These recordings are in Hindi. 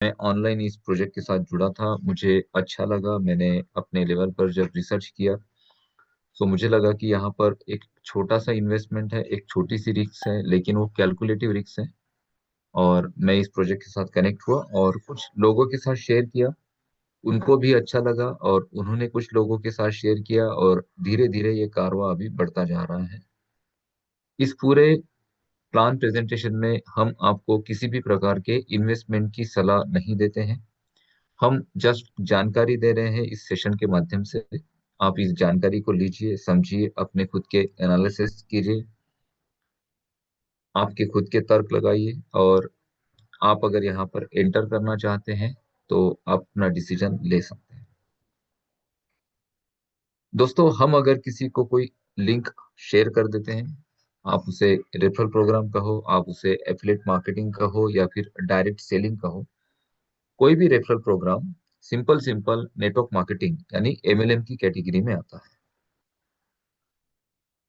मैं ऑनलाइन इस प्रोजेक्ट के साथ जुड़ा था, मुझे अच्छा लगा। मैंने अपने लेवल पर जब रिसर्च किया तो मुझे लगा कि यहाँ पर एक छोटा सा इन्वेस्टमेंट है, एक छोटी सी रिस्क है, लेकिन वो कैलकुलेटिव रिस्क है। और मैं इस प्रोजेक्ट के साथ कनेक्ट हुआ और कुछ लोगों के साथ शेयर किया। उनको भी अच्छा लगा और उन्होंने कुछ लोगों के साथ शेयर किया और धीरे धीरे ये कारवां अभी बढ़ता जा रहा है। इस पूरे प्लान प्रेजेंटेशन में हम आपको किसी भी प्रकार के इन्वेस्टमेंट की सलाह नहीं देते हैं। हम जस्ट जानकारी दे रहे हैं इस सेशन के माध्यम से। आप इस जानकारी को लीजिए, समझिए, अपने खुद के एनालिसिस कीजिए, आपके खुद के तर्क लगाइए और आप अगर यहाँ पर एंटर करना चाहते हैं तो आप अपना डिसीजन ले सकते हैं। दोस्तों, हम अगर किसी को कोई लिंक शेयर कर देते हैं, आप उसे रेफरल प्रोग्राम कहो, आप उसे एफिलिएट मार्केटिंग कहो या फिर डायरेक्ट सेलिंग कहो, कोई भी referral program simple simple network marketing यानी एमएलएम की कैटेगरी में आता है।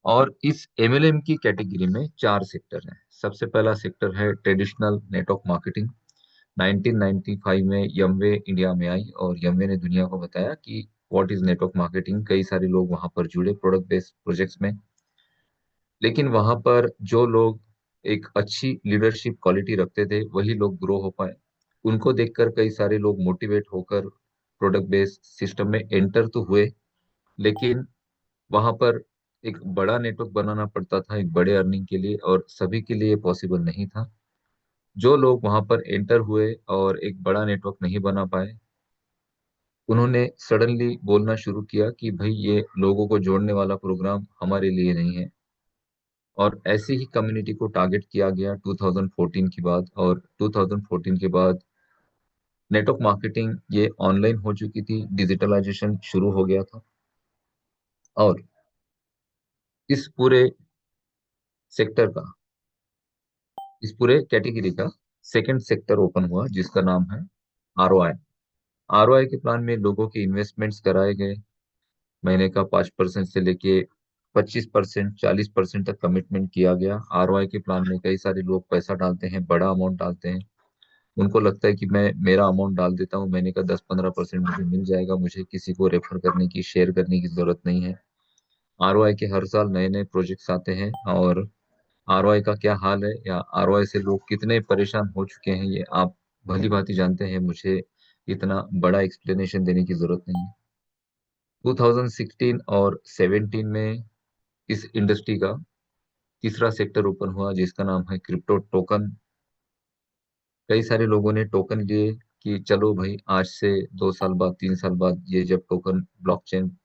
और इस एमएलएम की कैटेगरी में चार सेक्टर हैं। सबसे पहला सेक्टर है ट्रेडिशनल नेटवर्क मार्केटिंग। 1995 में यमवे इंडिया में आई और यमवे ने दुनिया को बताया कि व्हाट इज नेटवर्क मार्केटिंग। कई सारे लोग वहां पर जुड़े प्रोडक्ट बेस्ड प्रोजेक्ट्स में। लेकिन वहां पर जो लोग एक अच्छी लीडरशिप क्वालिटी रखते थे वही लोग ग्रो हो पाए। उनको देखकर कई सारे लोग मोटिवेट होकर प्रोडक्ट बेस्ड सिस्टम में एंटर तो हुए, लेकिन वहां पर एक बड़ा नेटवर्क बनाना पड़ता था एक बड़े अर्निंग के लिए, और सभी के लिए पॉसिबल नहीं था। जो लोग वहां पर एंटर हुए और एक बड़ा नेटवर्क नहीं बना पाए, उन्होंने सडनली बोलना शुरू किया कि भाई ये लोगों को जोड़ने वाला प्रोग्राम हमारे लिए नहीं है। और ऐसे ही कम्युनिटी को टारगेट किया गया 2014 के बाद। और 2014 के बाद नेटवर्क मार्केटिंग ये ऑनलाइन हो चुकी थी, डिजिटलाइजेशन शुरू हो गया था। और इस पूरे सेक्टर का, इस पूरे कैटेगरी का सेकंड सेक्टर ओपन हुआ जिसका नाम है आरओआई। आरओआई के प्लान में लोगों के इन्वेस्टमेंट्स कराए गए। महीने का 5% से लेके 25%, 40% तक कमिटमेंट किया गया। आरओआई के प्लान में कई सारे लोग पैसा डालते हैं, बड़ा अमाउंट डालते हैं। उनको लगता है कि मैं मेरा अमाउंट डाल देता हूँ, महीने का 10-15% मुझे मिल जाएगा, मुझे किसी को रेफर करने की, शेयर करने की जरूरत नहीं है। आरओआई के हर साल नए नए प्रोजेक्ट्स आते हैं और आरओआई का क्या हाल है या आरओआई से लोग कितने परेशान हो चुके हैं ये आप भली भांति जानते हैं। मुझे इतना बड़ा एक्सप्लेनेशन देने की जरूरत नहीं है। 2016 और 17 में इस इंडस्ट्री का तीसरा सेक्टर ओपन हुआ जिसका नाम है क्रिप्टो टोकन। कई सारे लोगों ने टोकन लिए कि चलो भाई, आज से 2 साल बाद, 3 साल बाद ये जब टोकन ब्लॉकचेन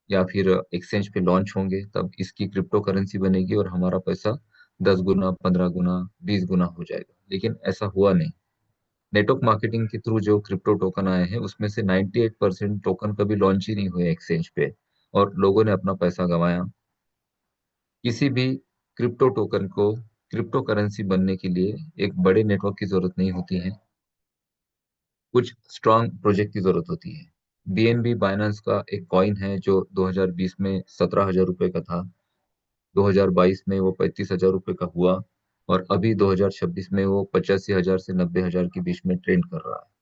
या फिर एक्सचेंज पे लॉन्च होंगे तब इसकी क्रिप्टो करेंसी बनेगी और हमारा पैसा 10 गुना, 15 गुना, 20 गुना हो जाएगा। लेकिन ऐसा हुआ नहीं। नेटवर्क मार्केटिंग के थ्रू जो क्रिप्टो टोकन आए हैं उसमें से 98% टोकन कभी लॉन्च ही नहीं हुए एक्सचेंज पे, और लोगों ने अपना पैसा गंवाया। किसी भी क्रिप्टो टोकन को क्रिप्टो करेंसी बनने के लिए एक बड़े नेटवर्क की जरूरत नहीं होती है, कुछ स्ट्रांग प्रोजेक्ट की जरूरत होती है। बीएनबी बाइनेंस का एक कॉइन है जो 2020 में 17,000 रुपए का था। 2022 में वो 35,000 रुपए का हुआ और अभी 2026 में वो 85,000 से 90,000 के बीच में ट्रेंड कर रहा है।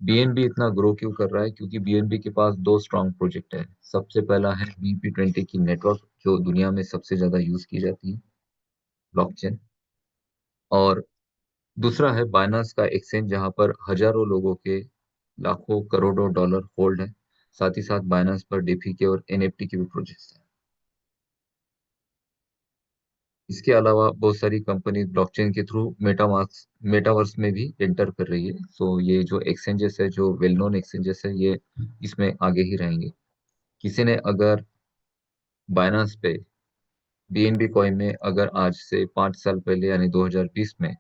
बीएनबी इतना ग्रो क्यों कर रहा है? क्योंकि बीएनबी के पास दो स्ट्रांग प्रोजेक्ट है। सबसे पहला है बीपी20 की नेटवर्क जो दुनिया में सबसे ज्यादा यूज की जाती है, ब्लॉकचेन। और दूसरा है बाइनांस का एक्सचेंज जहां पर हजारों लोगों के लाखों करोड़ों डॉलर होल्ड है। साथ ही साथ बाइनांस पर डीफी के और एनएफटी के भी प्रोजेक्ट्स हैं। इसके अलावा बहुत सारी कंपनी ब्लॉकचेन के थ्रू मेटावर्स में भी एंटर कर रही है। सो ये जो एक्सचेंजेस है, जो वेल नोन एक्सचेंजेस है, ये इसमें आगे ही रहेंगे। किसी ने अगर बाइनांस पे बीएनबी कॉइन में अगर आज से 5 साल पहले यानी 2020 में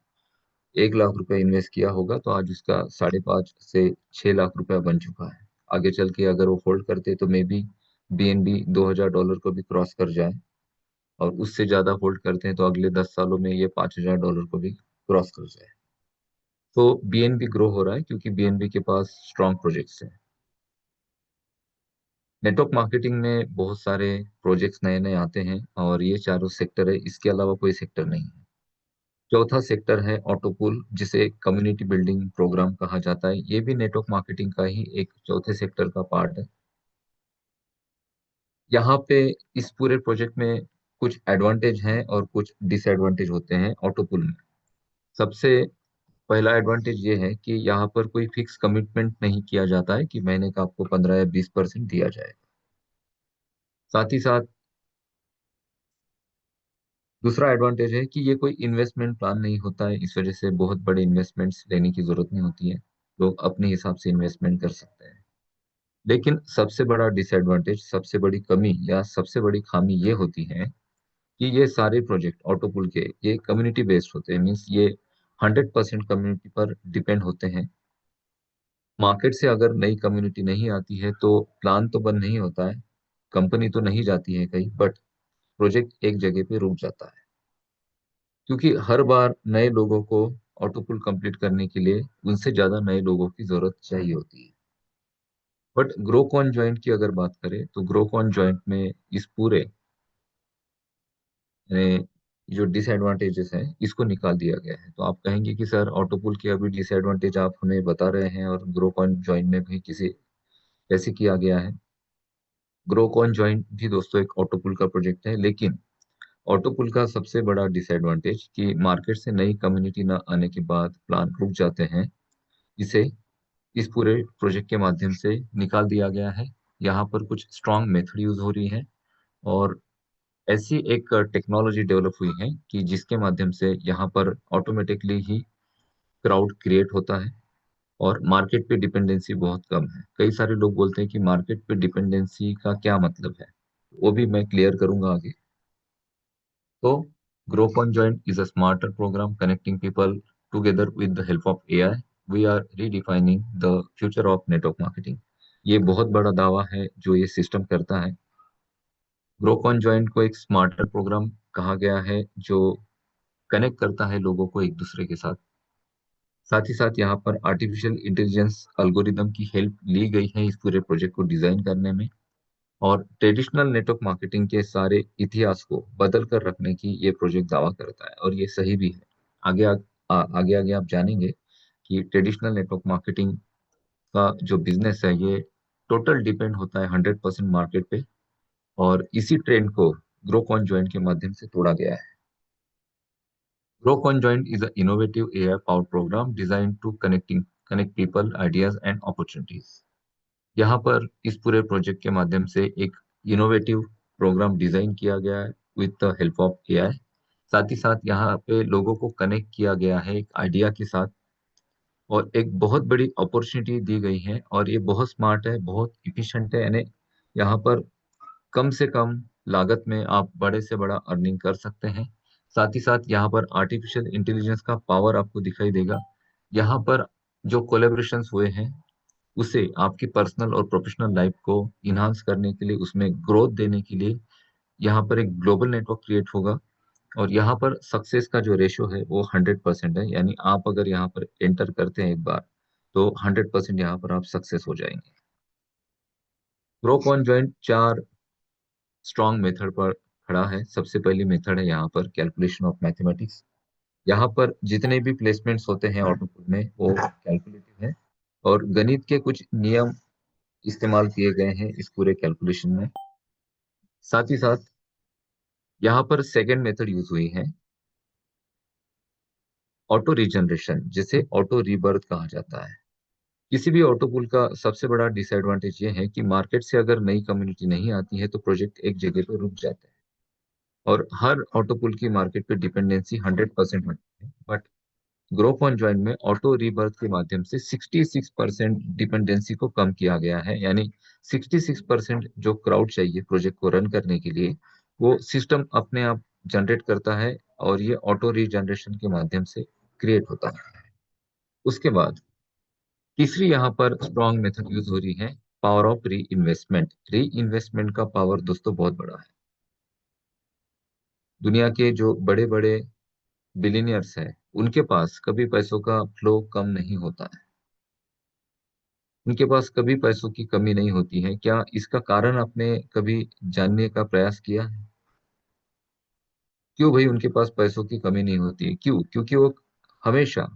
1 लाख रुपए इन्वेस्ट किया होगा तो आज उसका 5.5 से 6 लाख रुपया बन चुका है। आगे चल के अगर वो होल्ड करते तो मे बी बीएनबी $2,000 को भी क्रॉस कर जाए, और उससे ज्यादा होल्ड करते हैं तो अगले 10 सालों में ये $5,000 को भी क्रॉस कर जाए। तो बीएनबी ग्रो हो रहा है क्योंकि बीएनबी के पास स्ट्रॉन्ग प्रोजेक्ट्स हैं। नेटवर्क मार्केटिंग में बहुत सारे प्रोजेक्ट्स नए नए आते हैं और ये चारों सेक्टर है, इसके अलावा कोई सेक्टर नहीं है। चौथा सेक्टर है ऑटोपुल, जिसे कम्युनिटी बिल्डिंग प्रोग्राम कहा जाता है। ये भी नेटवर्क मार्केटिंग का ही एक चौथे सेक्टर का पार्ट है। यहाँ पे इस पूरे प्रोजेक्ट में कुछ एडवांटेज हैं और कुछ डिसएडवांटेज होते हैं ऑटोपुल में। सबसे पहला एडवांटेज ये है कि यहाँ पर कोई फिक्स कमिटमेंट नहीं किया जाता है कि महीने का आपको 15 या 20% दिया जाए। साथ ही साथ दूसरा एडवांटेज है कि ये कोई इन्वेस्टमेंट प्लान नहीं होता है, इस वजह से बहुत बड़े इन्वेस्टमेंट्स लेने की जरूरत नहीं होती है। लोग अपने हिसाब से इन्वेस्टमेंट कर सकते हैं। लेकिन सबसे बड़ा डिसएडवांटेज, सबसे बड़ी कमी या सबसे बड़ी खामी ये होती है कि ये सारे प्रोजेक्ट ऑटोपुल के ये कम्युनिटी बेस्ड होते हैं। मीन्स ये 100% कम्युनिटी पर डिपेंड होते हैं। मार्केट से अगर नई कम्युनिटी नहीं आती है तो प्लान तो बंद नहीं होता है, कंपनी तो नहीं जाती है कहीं, बट प्रोजेक्ट एक जगह पे रुक जाता है। क्योंकि हर बार नए लोगों को ऑटोपुल कंप्लीट करने के लिए उनसे ज्यादा नए लोगों की जरूरत चाहिए होती है। बट ग्रोकॉन जॉइंट की अगर बात करें तो ग्रोकॉन जॉइंट में इस पूरे यानी जो डिसएडवांटेजेस हैं इसको निकाल दिया गया है। तो आप कहेंगे कि सर ऑटोपुल के अभी डिसएडवांटेज आप हमें बता रहे हैं और ग्रोकॉन जॉइंट में भी किसी कैसे किया गया है। ग्रोकॉन जॉइंट भी दोस्तों एक ऑटोपुल का प्रोजेक्ट है, लेकिन ऑटोपुल का सबसे बड़ा डिसएडवांटेज कि मार्केट से नई कम्युनिटी न आने के बाद प्लान रुक जाते हैं। इसे इस पूरे प्रोजेक्ट के माध्यम से निकाल दिया गया है। यहाँ पर कुछ स्ट्रॉन्ग मेथड यूज हो रही है और ऐसी एक टेक्नोलॉजी डेवलप हुई है कि जिसके माध्यम से यहाँ पर ऑटोमेटिकली ही क्राउड क्रिएट होता है और मार्केट पे डिपेंडेंसी बहुत कम है। कई सारे लोग बोलते हैं कि मार्केट पे डिपेंडेंसी का क्या मतलब है, वो भी मैं क्लियर करूंगा आगे। तो grow Conjoint is a smarter program connecting people together with the help of AI. We are redefining the future of network marketing. ये बहुत बड़ा दावा है जो ये सिस्टम करता है। ग्रो Conjoint को एक स्मार्टर प्रोग्राम कहा गया है जो कनेक्ट करता है लोगों को एक दूसरे के साथ। साथ ही साथ यहाँ पर आर्टिफिशियल इंटेलिजेंस एल्गोरिदम की हेल्प ली गई है इस पूरे प्रोजेक्ट को डिजाइन करने में। और ट्रेडिशनल नेटवर्क मार्केटिंग के सारे इतिहास को बदल कर रखने की ये प्रोजेक्ट दावा करता है और ये सही भी है। आगे आगे आगे आप जानेंगे कि ट्रेडिशनल नेटवर्क मार्केटिंग का जो बिजनेस है ये टोटल डिपेंड होता है 100% मार्केट पे, और इसी ट्रेंड को ग्रो Conjoint के माध्यम से तोड़ा गया है। Grow Conjoint is an innovative AI powered program designed to connect people, ideas and opportunities. यहाँ पर इस पूरे प्रोजेक्ट के माध्यम से एक इनोवेटिव प्रोग्राम डिजाइन किया गया है with the help of AI. साथ ही साथ यहाँ पे लोगों को कनेक्ट किया गया है एक आइडिया के साथ और एक बहुत बड़ी अपॉर्चुनिटी दी गई है, और ये बहुत स्मार्ट है, बहुत इफिशिएंट है। यानी यहाँ पर कम से कम लागत में आप बड़े से बड़ा अर्निंग कर सकते हैं। साथ ही साथ यहाँ पर आर्टिफिशियल इंटेलिजेंस का पावर आपको दिखाई देगा। यहाँ पर जो कोलेब्रेशंस हुए हैं उसे आपकी पर्सनल और प्रोफेशनल लाइफ को इन्हांस करने के लिए, उसमें ग्रोथ देने के लिए यहाँ पर एक ग्लोबल नेटवर्क क्रिएट होगा। और यहाँ पर सक्सेस का जो रेशो है वो 100% है। यानी आप अगर यहाँ पर एंटर करते हैं एक बार तो 100% यहाँ पर आप सक्सेस हो जाएंगे। ग्रो Conjoint 4 स्ट्रॉन्ग मेथड पर खड़ा है। सबसे पहली मेथड है यहाँ पर कैलकुलेशन ऑफ मैथमेटिक्स। यहाँ पर जितने भी प्लेसमेंट्स होते हैं ऑटोपुल में वो कैलकुलेटिव है और गणित के कुछ नियम इस्तेमाल किए गए हैं इस पूरे कैलकुलेशन में। साथ ही साथ यहाँ पर सेकेंड मेथड यूज हुई है ऑटो रीजनरेशन, जिसे ऑटो रीबर्थ कहा जाता है। किसी भी ऑटो पुल का सबसे बड़ा डिसएडवांटेज ये है कि मार्केट से अगर नई कम्युनिटी नहीं आती है तो प्रोजेक्ट एक जगह पर रुक जाता है और हर ऑटो पुल की मार्केट पे डिपेंडेंसी 100% होती है। बट ग्रो Conjoint में ऑटो रीबर्थ के माध्यम से 66% डिपेंडेंसी को कम किया गया है। यानी 66% जो क्राउड चाहिए प्रोजेक्ट को रन करने के लिए वो सिस्टम अपने आप जनरेट करता है और ये ऑटो रीजनरेशन के माध्यम से क्रिएट होता है। उसके बाद तीसरी यहाँ पर स्ट्रॉन्ग मेथड यूज हो रही है पावर ऑफ री इन्वेस्टमेंट। री इन्वेस्टमेंट का पावर दोस्तों बहुत बड़ा है। दुनिया के जो बड़े बड़े बिलीनियर्स हैं उनके पास कभी पैसों का फ्लो कम नहीं होता है, उनके पास कभी पैसों की कमी नहीं होती है। क्या इसका कारण आपने कभी जानने का प्रयास किया है? क्यों भाई? उनके पास पैसों की कमी नहीं होती है। क्यों? क्योंकि वो हमेशा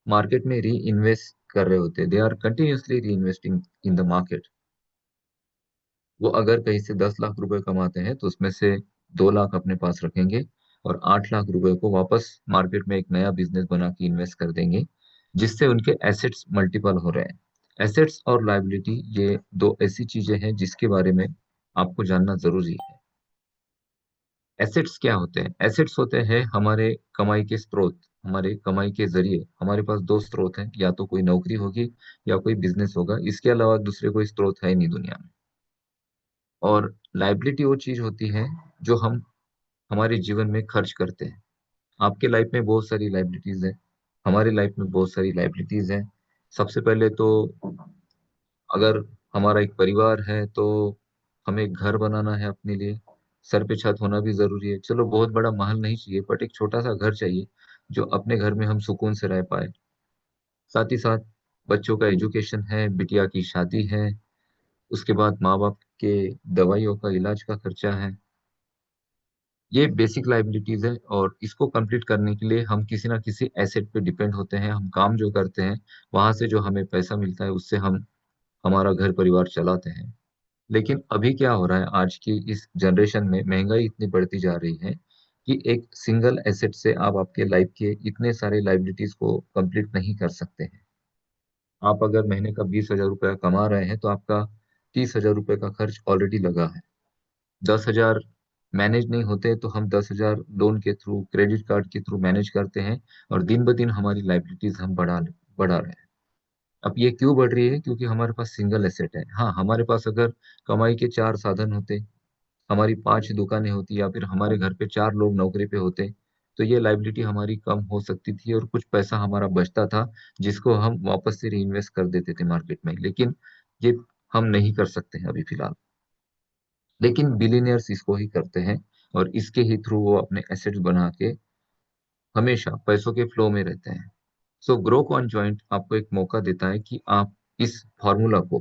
मार्केट में री इन्वेस्ट कर रहे होते हैं। दे आर कंटिन्यूसली री इन्वेस्टिंग इन द मार्केट। वो अगर कहीं से 10 लाख रुपए कमाते हैं तो उसमें से 2 लाख अपने पास रखेंगे और 8 लाख रुपए को वापस मार्केट में एक नया बिजनेस बना के इन्वेस्ट कर देंगे, जिससे उनके एसेट्स मल्टीपल हो रहे हैं। एसेट्स और लायबिलिटी ये दो ऐसी चीजें हैं जिसके बारे में आपको जानना जरूरी है। एसेट्स क्या होते हैं? एसेट्स होते हैं हमारे कमाई के स्रोत। हमारे कमाई के जरिए हमारे पास दो स्रोत हैं, या तो कोई नौकरी होगी या कोई बिजनेस होगा। इसके अलावा दूसरे कोई स्रोत है ही नहीं दुनिया में। और लाइबिलिटी वो चीज होती है जो हम हमारे जीवन में खर्च करते हैं। आपके लाइफ में बहुत सारी लाइबिलिटीज है, हमारी लाइफ में बहुत सारी लाइबिलिटीज हैं। सबसे पहले तो अगर हमारा एक परिवार है तो हमें एक घर बनाना है अपने लिए। सर पे छत होना भी जरूरी है। चलो बहुत बड़ा महल नहीं चाहिए, बट एक छोटा सा घर चाहिए जो अपने घर में हम सुकून से रह पाए। साथ ही साथ बच्चों का एजुकेशन है, बिटिया की शादी है, उसके बाद माँ बाप के दवाइयों का, इलाज का खर्चा है। ये बेसिक लाइबिलिटीज है, और इसको कंप्लीट करने के लिए हम किसी ना किसी एसेट पे डिपेंड होते हैं। हम काम जो करते हैं वहां से जो हमें पैसा मिलता है उससे हम हमारा घर परिवार चलाते हैं। लेकिन अभी क्या हो रहा है, आज की इस जनरेशन में महंगाई इतनी बढ़ती जा रही है कि एक सिंगल एसेट से आप आपके लाइफ के इतने सारे लाइबिलिटीज को कंप्लीट नहीं कर सकते हैं। आप अगर महीने का 20 हजार रुपया कमा रहे हैं तो आपका 30 हजार रुपये का खर्च ऑलरेडी लगा है। 10 हजार मैनेज नहीं होते तो हम 10 हजार लोन के थ्रू, क्रेडिट कार्ड के थ्रू मैनेज करते हैं, और दिन ब दिन हमारी लाइबिलिटीज हम बढ़ा रहे हैं। अब ये क्यों बढ़ रही है? क्योंकि हमारे पास सिंगल एसेट है। हाँ, हमारे पास अगर कमाई के 4 साधन होते, हमारी 5 दुकानें होती, या फिर हमारे घर पे 4 लोग नौकरी पे होते, तो ये लाइबिलिटी हमारी कम हो सकती थी और कुछ पैसा हमारा बचता था जिसको हम वापस से री इन्वेस्ट कर देते थे मार्केट में। लेकिन ये हम नहीं कर सकते हैं अभी फिलहाल। लेकिन बिलीनियर्स इसको ही करते हैं, और इसके ही थ्रू वो अपने एसेट्स बना के हमेशा पैसों के फ्लो में रहते हैं। सो ग्रो कॉन जॉइंट आपको एक मौका देता है कि आप इस फॉर्मूला को,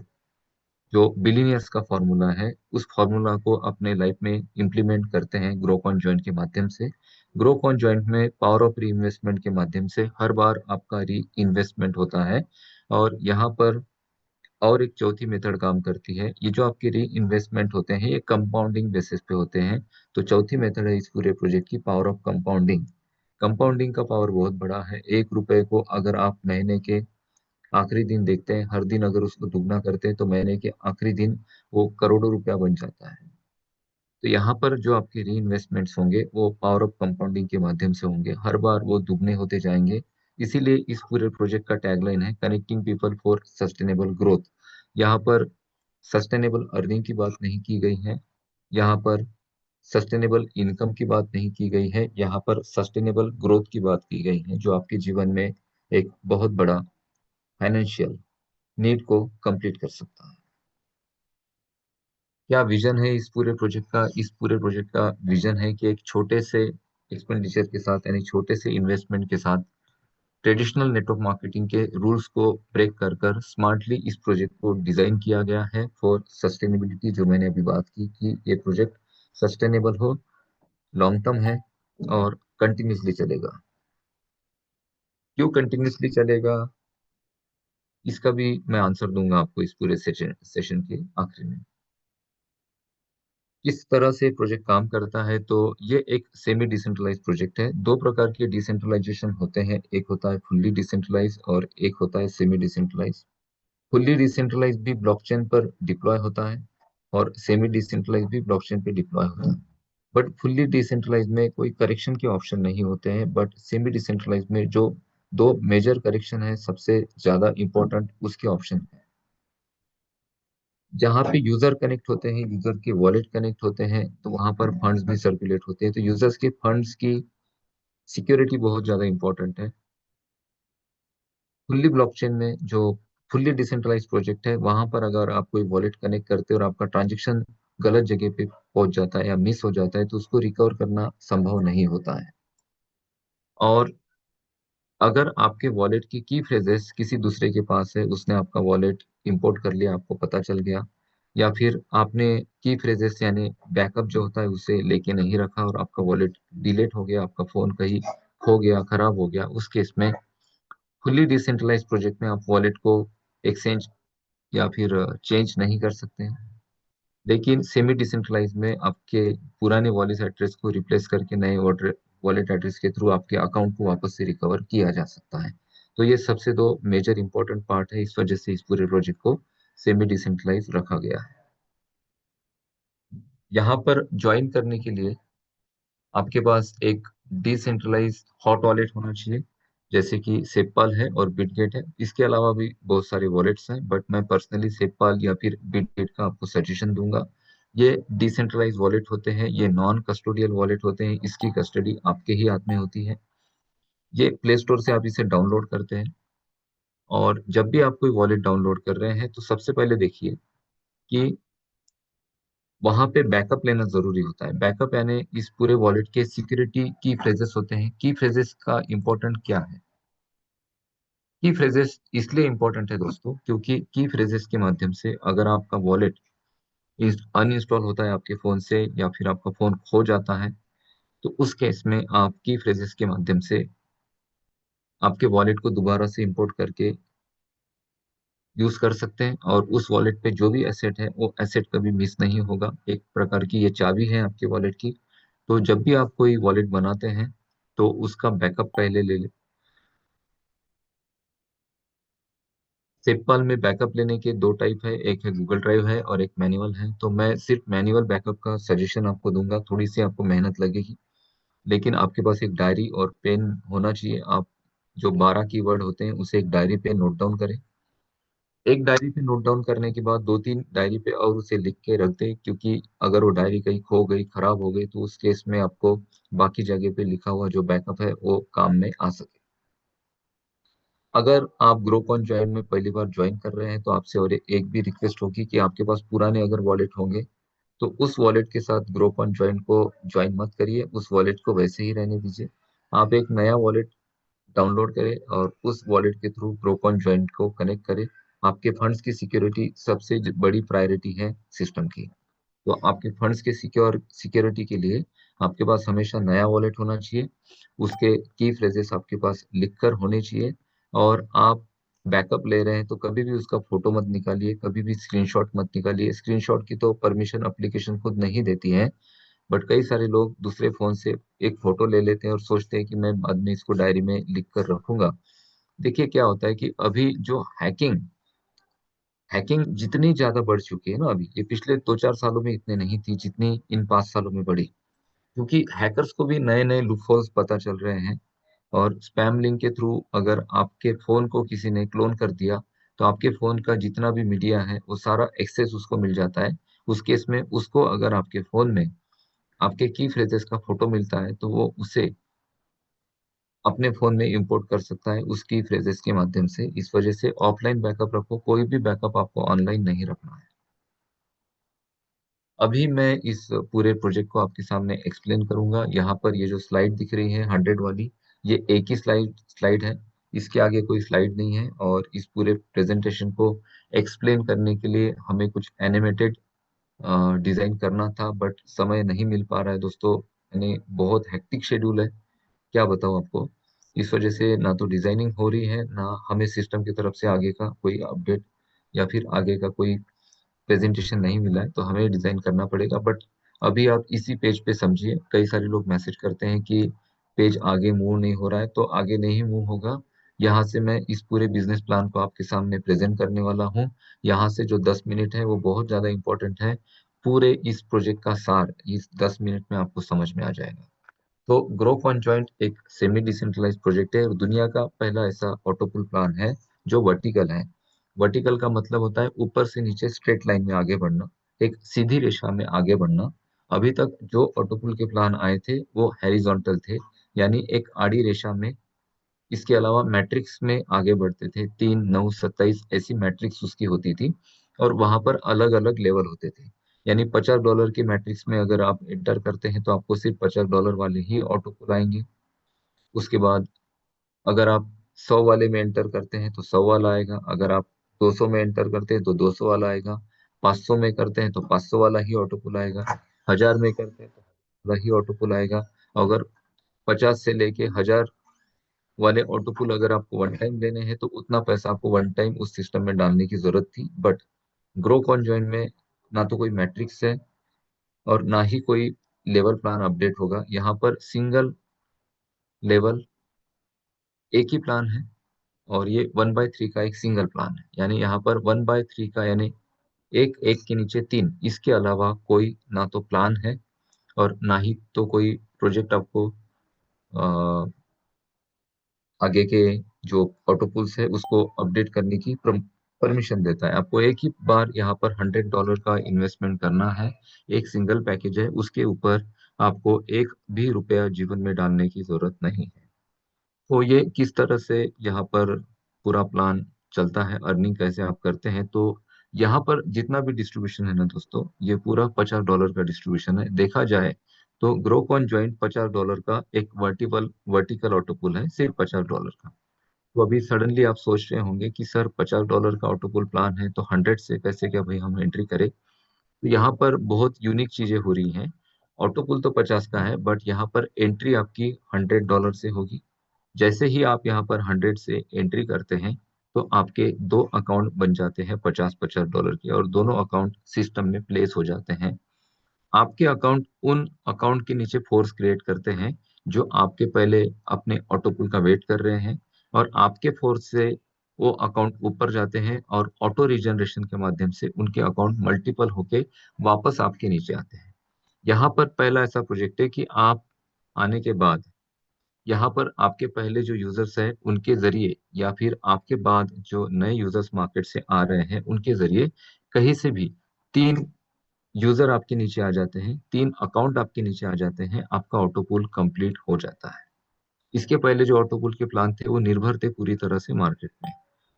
जो बिलीनियर्स का फॉर्मूला है, उस फॉर्मूला को अपने लाइफ में इम्प्लीमेंट करते हैं ग्रो कॉन जॉइंट के माध्यम से। ग्रो कॉन जॉइंट में पावर ऑफ री इन्वेस्टमेंट के माध्यम से हर बार आपका री इन्वेस्टमेंट होता है। और यहाँ पर और एक चौथी मेथड काम करती है। ये जो आपके री इन्वेस्टमेंट होते हैं ये कंपाउंडिंग बेसिस पे होते हैं। तो चौथी मेथड है इस पूरे प्रोजेक्ट की, पावर ऑफ कंपाउंडिंग। कंपाउंडिंग का पावर बहुत बड़ा है। 1 रुपए को अगर आप महीने के आखिरी दिन देखते हैं, हर दिन अगर उसको दुगना करते हैं तो महीने के आखिरी दिन वो करोड़ों रुपया बन जाता है। तो यहाँ पर जो आपके री इन्वेस्टमेंट्स होंगे वो पावर ऑफ कंपाउंडिंग के माध्यम से होंगे, हर बार वो दुगने होते जाएंगे। इसीलिए इस पूरे प्रोजेक्ट का टैगलाइन है connecting people for sustainable growth. यहाँ पर सस्टेनेबल अर्निंग की बात नहीं की गई है, यहाँ पर सस्टेनेबल इनकम की बात नहीं की गई है, यहाँ पर सस्टेनेबल ग्रोथ की बात की गई है, जो आपके जीवन में एक बहुत बड़ा फाइनेंशियल नीड को कंप्लीट कर सकता है। क्या विजन है इस पूरे प्रोजेक्ट का? इस पूरे प्रोजेक्ट का विजन है कि एक छोटे से एक्सपेंडिचर के साथ, यानी छोटे से इन्वेस्टमेंट के साथ, ट्रेडिशनल नेटवर्क मार्केटिंग के रूल्स को ब्रेक कर कर स्मार्टली इस प्रोजेक्ट को डिजाइन किया गया है फॉर सस्टेनेबिलिटी। जो मैंने अभी बात की कि ये प्रोजेक्ट सस्टेनेबल हो, लॉन्ग टर्म है, और कंटिन्यूसली चलेगा। क्यों कंटिन्यूसली चलेगा, इसका भी मैं आंसर दूंगा आपको इस पूरे सेशन के आखिरी में। किस तरह से प्रोजेक्ट काम करता है, तो ये एक सेमी डिसेंट्रलाइज प्रोजेक्ट है। दो प्रकार के डिसेंट्रलाइजेशन होते हैं, एक होता है फुल्ली डिसेंट्रलाइज और एक होता है सेमी डिसेंट्रलाइज। फुल्ली डिसेंट्रलाइज भी ब्लॉकचेन पर डिप्लॉय होता है और सेमी डिसेंट्रलाइज भी ब्लॉकचेन पे डिप्लॉय होता है। बट फुल्ली डिसेंट्रलाइज में कोई करेक्शन के ऑप्शन नहीं होते हैं, बट सेमी डिसेंट्रलाइज में जो दो मेजर करेक्शन है, सबसे ज्यादा इंपॉर्टेंट उसके ऑप्शन है। जहाँ पे यूजर कनेक्ट होते हैं, यूजर के वॉलेट कनेक्ट होते हैं, तो वहां पर फंड्स भी सर्कुलेट होते हैं। तो यूजर्स के फंड्स की सिक्योरिटी बहुत ज्यादा इंपॉर्टेंट है। फुल्ली ब्लॉकचेन में जो फुल्ली डिसेंट्रलाइज प्रोजेक्ट है, वहां पर अगर आप कोई वॉलेट कनेक्ट करते हैं और आपका ट्रांजेक्शन गलत जगह पे पहुंच जाता है या मिस हो जाता है, तो उसको रिकवर करना संभव नहीं होता है। और अगर आपके वॉलेट की फ्रेजेस किसी दूसरे के पास है, उसने आपका वॉलेट इंपोर्ट कर लिया, आपको पता चल गया, या फिर आपने की फ्रेजेस यानी बैकअप जो होता है उसे लेके नहीं रखा और आपका वॉलेट डिलीट हो गया, आपका फोन कहीं खो गया, खराब हो गया, उस केस में फुल्ली डिसेंट्रलाइज प्रोजेक्ट में आप वॉलेट को एक्सचेंज या फिर चेंज नहीं कर सकते हैं। लेकिन सेमी डिसेंट्रलाइज में आपके पुराने वॉलेट एड्रेस को रिप्लेस करके नए वॉलेट एड्रेस के थ्रू आपके अकाउंट को वापस से रिकवर किया जा सकता है। तो ये सबसे दो मेजर इंपॉर्टेंट पार्ट है, इस वजह से इस पूरे प्रोजेक्ट को सेमी डिसेंट्रलाइज रखा गया है। यहाँ पर ज्वाइन करने के लिए आपके पास एक डिसेंट्रलाइज हॉट वॉलेट होना चाहिए, जैसे कि सेपल है और बिटगेट है। इसके अलावा भी बहुत सारे वॉलेट्स हैं, बट मैं पर्सनली सेपल या फिर बिटगेट का आपको सजेशन दूंगा। ये डिसेंट्रलाइज वॉलेट होते हैं, ये नॉन कस्टोडियल वॉलेट होते हैं, इसकी कस्टडी आपके ही हाथ में होती है। ये प्ले स्टोर से आप इसे डाउनलोड करते हैं, और जब भी आप कोई वॉलेट डाउनलोड कर रहे हैं तो सबसे पहले देखिए कि वहां पे बैकअप लेना जरूरी होता है। बैकअप यानी इस पूरे वॉलेट के सिक्योरिटी की फ्रेजेस होते हैं। की फ्रेजेस का इंपॉर्टेंट क्या है? की फ्रेजेस इसलिए इंपॉर्टेंट है दोस्तों, क्योंकि की फ्रेजेस के माध्यम से अगर आपका वॉलेट अनइंस्टॉल होता है आपके फोन से या फिर आपका फोन खो जाता है, तो उस केस में आप की फ्रेजेस के माध्यम से आपके वॉलेट को दोबारा से इंपोर्ट करके यूज कर सकते हैं, और उस वॉलेट पे जो भी एसेट है वो एसेट कभी मिस नहीं होगा। एक प्रकार की ये चाबी है आपके वॉलेट की। तो जब भी आप कोई वॉलेट बनाते हैं तो उसका बैकअप पहले ले लें। सेपल में बैकअप लेने के दो टाइप है, एक है गूगल ड्राइव है और एक मैनुअल है। तो मैं सिर्फ मैनुअल बैकअप का सजेशन आपको दूंगा, थोड़ी सी आपको मेहनत लगेगी, लेकिन आपके पास एक डायरी और पेन होना चाहिए। आप जो 12 कीवर्ड होते हैं उसे एक डायरी पे नोट डाउन करें। एक डायरी पे नोट डाउन करने के बाद दो तीन डायरी पे और उसे लिख के रख दें, क्योंकि अगर वो डायरी कहीं खो गई, खराब हो गई, तो उस केस में आपको बाकी जगह पे लिखा हुआ जो बैकअप है वो काम में आ सके। अगर आप ग्रुप ऑन ज्वाइन में पहली बार ज्वाइन कर रहे हैं तो आपसे और एक भी रिक्वेस्ट होगी कि आपके पास पुराने अगर वॉलेट होंगे तो उस वॉलेट के साथ ग्रुप ऑन ज्वाइन को ज्वाइन मत करिए, उस वॉलेट को वैसे ही रहने दीजिए। आप एक नया वॉलेट डाउनलोड करें और उस वॉलेट के थ्रू ग्रुप ऑन ज्वाइन को कनेक्ट करें। आपके फंड्स की सिक्योरिटी सबसे बड़ी प्रायोरिटी है सिस्टम की। तो आपके फंड्स के सिक्योरिटी के लिए आपके पास हमेशा नया वॉलेट होना चाहिए, उसके की फ्रेजेस आपके पास लिखकर होने चाहिए। और आप बैकअप ले रहे हैं तो कभी भी उसका फोटो मत निकालिए, कभी भी स्क्रीनशॉट मत निकालिए। स्क्रीनशॉट की तो परमिशन एप्लीकेशन खुद नहीं देती है, बट कई सारे लोग दूसरे फोन से एक फोटो ले लेते हैं और सोचते हैं कि मैं बाद में इसको डायरी में लिख कर रखूंगा। देखिए क्या होता है कि अभी जो हैकिंग हैकिंग जितनी ज्यादा बढ़ चुकी है ना, अभी ये पिछले 2-4 सालों में इतने नहीं थी जितनी इन 5 सालों में बढ़ी, क्योंकि हैकर्स को भी नए नए लूपहोल्स पता चल रहे हैं। और स्पैम लिंक के थ्रू अगर आपके फोन को किसी ने क्लोन कर दिया तो आपके फोन का जितना भी मीडिया है वो सारा एक्सेस उसको मिल जाता है। उस केस में उसको अगर आपके फोन में आपके की फ्रेजेस का फोटो मिलता है तो वो उसे अपने फोन में इंपोर्ट कर सकता है उस की फ्रेजेस के माध्यम से। इस वजह से ऑफलाइन बैकअप रखो, कोई भी बैकअप आपको ऑनलाइन नहीं रखना है। अभी मैं इस पूरे प्रोजेक्ट को आपके सामने एक्सप्लेन करूंगा। यहाँ पर ये जो स्लाइड दिख रही है 100 वाली, ये एक ही स्लाइड स्लाइड है, इसके आगे कोई स्लाइड नहीं है। और इस पूरे प्रेजेंटेशन को एक्सप्लेन करने के लिए हमें कुछ एनिमेटेड डिजाइन करना था, बट समय नहीं मिल पा रहा है दोस्तों। यानी बहुत हेक्टिक शेड्यूल है, क्या बताऊँ आपको। इस वजह से ना तो डिजाइनिंग हो रही है, ना हमें सिस्टम की तरफ से आगे का कोई अपडेट या फिर आगे का कोई प्रेजेंटेशन नहीं मिला है, तो हमें डिजाइन करना पड़ेगा। बट अभी आप इसी पेज पे समझिए, कई सारे लोग मैसेज करते हैं कि पेज आगे मूव नहीं हो रहा है, तो आगे नहीं मूव होगा। यहाँ से मैं इस पूरे बिजनेस प्लान को आपके सामने प्रेजेंट करने वाला हूँ। यहाँ से जो 10 मिनट है वो बहुत ज्यादा इंपॉर्टेंट है। पूरे इस प्रोजेक्ट का सार इस 10 मिनट में आपको समझ में आ जाएगा। तो ग्रो फन जॉइंट एक सेमी डिसेंट्रलाइज प्रोजेक्ट है और दुनिया का पहला ऐसा ऑटोपुल प्लान है जो वर्टिकल है। वर्टिकल का मतलब होता है ऊपर से नीचे स्ट्रेट लाइन में आगे बढ़ना, एक सीधी रेखा में आगे बढ़ना। अभी तक जो ऑटोपुल के प्लान आए थे वो हैरिजॉन्टल थे, यानी एक आड़ी रेखा में। इसके अलावा मैट्रिक्स में आगे बढ़ते थे, 3, 9, 27 ऐसी मैट्रिक्स उसकी होती थी, और वहां पर अलग अलग लेवल होते थे। यानी $50 के मैट्रिक्स में अगर आप एंटर करते हैं तो आपको सिर्फ $50 वाले ही ऑटो पुल आएंगे। उसके बाद अगर आप 100 वाले में एंटर करते हैं तो 100 वाला आएगा, अगर आप 200 में एंटर करते हैं तो 200 वाला आएगा। 500 में करते हैं तो 500 वाला ही ऑटो पुल आएगा, 1000 में करते हैं तो वही ऑटो पुल आएगा। अगर 50 से लेके 1000 वाले ऑटो पुल अगर आपको वन टाइम लेने हैं तो उतना पैसा आपको वन टाइम उस सिस्टम में डालने की जरूरत थी। बट ग्रो कॉन्जॉइन में ना तो कोई मैट्रिक्स है और ना ही कोई लेवल प्लान अपडेट होगा। यहाँ पर सिंगल लेवल एक ही प्लान है, और ये 1/3 का एक सिंगल प्लान है। यानी यहाँ पर 1/3 का यानी एक एक के नीचे तीन, इसके अलावा कोई ना तो प्लान है और ना ही तो कोई प्रोजेक्ट आपको आगे के जो ऑटो पुल्स है उसको अपडेट करने की परमिशन देता है। आपको एक ही बार यहाँ पर $100 का इन्वेस्टमेंट करना है। एक सिंगल पैकेज है, उसके ऊपर आपको एक भी रुपया जीवन में डालने की जरूरत नहीं है। तो ये किस तरह से यहाँ पर पूरा प्लान चलता है, अर्निंग कैसे आप करते हैं, तो यहाँ पर जितना भी डिस्ट्रीब्यूशन है ना दोस्तों, ये पूरा $50 का डिस्ट्रीब्यूशन है। देखा जाए तो ग्रोकॉन ज्वाइंट $50 का एक वर्टिकल ऑटो पुल है, सिर्फ $50 का। तो अभी सडनली आप सोच रहे होंगे कि सर $50 का ऑटो पुल प्लान है तो 100 से कैसे क्या भाई हम एंट्री करें। तो यहाँ पर बहुत यूनिक चीजें हो रही हैं। ऑटो पुल तो 50 का है, बट यहाँ पर एंट्री आपकी $100 से होगी। जैसे ही आप यहाँ पर 100 से एंट्री करते हैं तो आपके दो अकाउंट बन जाते हैं 50-50 डॉलर के, और दोनों अकाउंट सिस्टम में प्लेस हो जाते हैं। आपके अकाउंट उन अकाउंट के नीचे फोर्स क्रिएट करते हैं जो आपके पहले अपने ऑटो पुल का वेट कर रहे हैं, और आपके फोर्स से वो अकाउंट ऊपर जाते हैं और ऑटो रीजनरेशन के माध्यम से उनके अकाउंट मल्टीपल होके वापस आपके नीचे आते हैं। यहाँ पर पहला ऐसा प्रोजेक्ट है कि आप आने के बाद यहाँ पर आपके पहले जो यूजर्स हैं उनके जरिए, या फिर आपके बाद जो नए यूजर्स मार्केट से आ रहे हैं उनके जरिए, कहीं से भी तीन यूजर आपके नीचे आ जाते हैं, तीन अकाउंट आपके नीचे आ जाते हैं, आपका ऑटो पुल कंप्लीट हो जाता है। इसके पहले जो ऑटो पुल के प्लान थे वो निर्भर थे पूरी तरह से मार्केट में।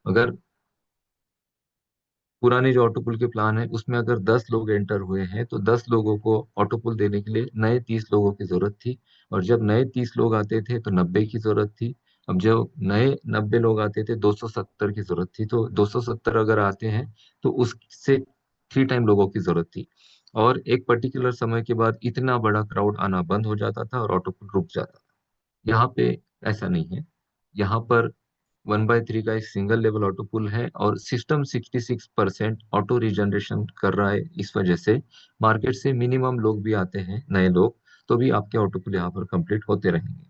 अगर पुराने जो ऑटो पुल के प्लान है उसमें अगर 10 लोग एंटर हुए हैं तो 10 लोगों को ऑटो पुल देने के लिए नए 30 लोगों की जरूरत थी। और जब नए 30 लोग आते थे तो 90 की जरूरत थी। अब जब नए 90 लोग आते थे 270 की जरूरत थी। तो 270 अगर आते हैं तो उससे 3 टाइम लोगों की जरूरत थी। और एक पर्टिकुलर समय के बाद इतना बड़ा क्राउड आना बंद हो जाता था और ऑटो पुल रुक जाता था। यहाँ पे ऐसा नहीं है। यहाँ पर 1/3 का एक सिंगल लेवल ऑटो पुल है और सिस्टम 66% ऑटो रिजनरेशन कर रहा है। इस वजह से मार्केट से मिनिमम लोग भी आते हैं, नए लोग, तो भी आपके ऑटो पुल यहाँ पर कंप्लीट होते रहेंगे।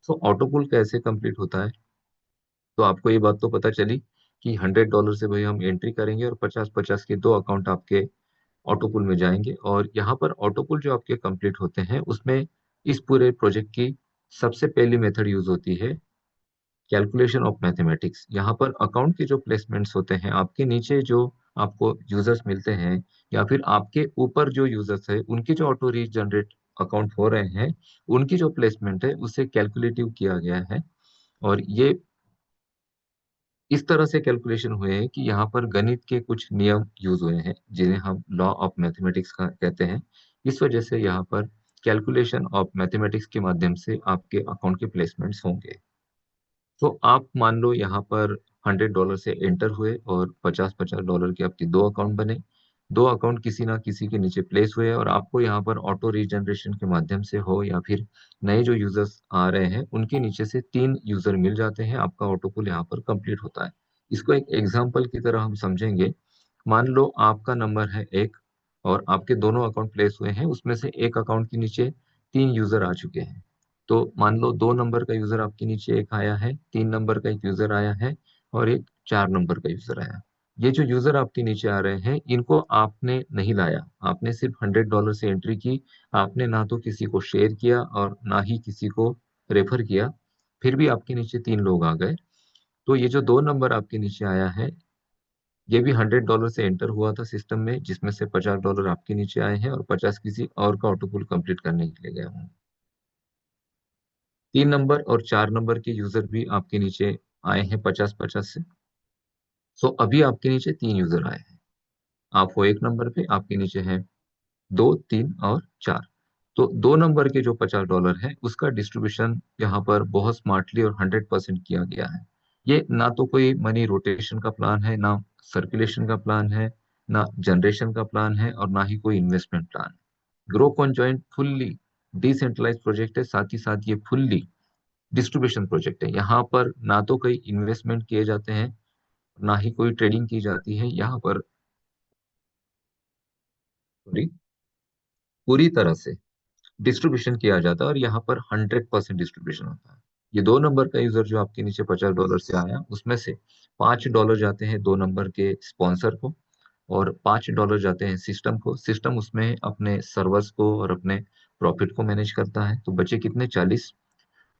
तो ऑटो पुल कैसे कंप्लीट होता है, तो आपको ये बात तो पता चली कि $100 से भाई हम एंट्री करेंगे और 50-50 के दो अकाउंट आपके ऑटो पुल में जाएंगे। और यहाँ पर ऑटो पुल जो आपके कंप्लीट होते हैं उसमें इस पूरे प्रोजेक्ट की सबसे पहली मेथड यूज होती है कैलकुलेशन ऑफ मैथमेटिक्स। यहाँ पर अकाउंट के जो प्लेसमेंट्स होते हैं, आपके नीचे जो आपको यूजर्स मिलते हैं या फिर आपके ऊपर जो यूजर्स है उनके जो ऑटो रीजनरेट अकाउंट हो रहे हैं, उनकी जो प्लेसमेंट है उसे कैलकुलेटिव किया गया है। और ये इस तरह से कैलकुलेशन हुए हैं कि यहाँ पर गणित के कुछ नियम यूज हुए हैं जिन्हें हम लॉ ऑफ मैथमेटिक्स का कहते हैं। इस वजह से यहाँ पर कैलकुलेशन ऑफ मैथमेटिक्स के माध्यम से आपके अकाउंट के प्लेसमेंट्स होंगे। तो आप मान लो यहाँ पर $100 से एंटर हुए और 50-50 डॉलर के आपके दो अकाउंट बने। दो अकाउंट किसी ना किसी के नीचे प्लेस हुए और आपको यहाँ पर ऑटो रीजनरेशन के माध्यम से हो या फिर नए जो यूजर्स आ रहे हैं उनके नीचे से तीन यूजर मिल जाते हैं, आपका ऑटो पुल यहाँ पर कंप्लीट होता है। इसको एक एग्जाम्पल की तरह हम समझेंगे। मान लो आपका नंबर है एक और आपके दोनों अकाउंट प्लेस हुए हैं, उसमें से एक अकाउंट के नीचे तीन यूजर आ चुके हैं। तो मान लो 2 नंबर का यूजर आपके नीचे एक आया है, 3 नंबर का एक यूजर आया है और एक 4 नंबर का यूजर आया। ये जो यूजर आपके नीचे आ रहे हैं इनको आपने नहीं लाया, आपने सिर्फ $100 से एंट्री की। आपने ना तो किसी को शेयर किया और ना ही किसी को रेफर किया, फिर भी आपके नीचे तीन लोग आ गए। तो ये जो 2 नंबर आपके नीचे आया है, ये भी $100 से एंटर हुआ था सिस्टम में, जिसमें से $50 आपके नीचे आए हैं और 50 किसी और का ऑटो पुल कंप्लीट करने के लिए गए होंगे। 3 नंबर और 4 नंबर के यूजर भी आपके नीचे आए हैं 50-50 से। सो अभी आपके नीचे तीन यूजर आए हैं। आप हो एक नंबर पे, आपके नीचे है दो, तीन और चार। तो 2 नंबर के जो $50 है उसका डिस्ट्रीब्यूशन यहाँ पर बहुत स्मार्टली और 100% किया गया है। ये ना तो कोई मनी रोटेशन का प्लान है, ना सर्कुलेशन का प्लान है, ना जनरेशन का प्लान है और ना ही कोई investment plan. Grow conjoint fully decentralize project है, साथ ही साथ ये फुल्ली डिस्ट्रीब्यूशन प्रोजेक्ट है। यहाँ पर ना तो कोई इन्वेस्टमेंट किए जाते हैं, ना ही कोई ट्रेडिंग की जाती है। यहाँ पर पूरी पूरी तरह से डिस्ट्रीब्यूशन किया जाता है और यहाँ पर 100% डिस्ट्रीब्यूशन होता है। ये 2 नंबर का यूजर जो आपके नीचे $50 से आया, उसमें से $5 जाते हैं 2 नंबर के स्पॉन्सर को, और $5 जाते हैं सिस्टम को। सिस्टम उसमें अपने सर्वर्स को और अपने प्रॉफिट को मैनेज करता है। तो बचे कितने? 40।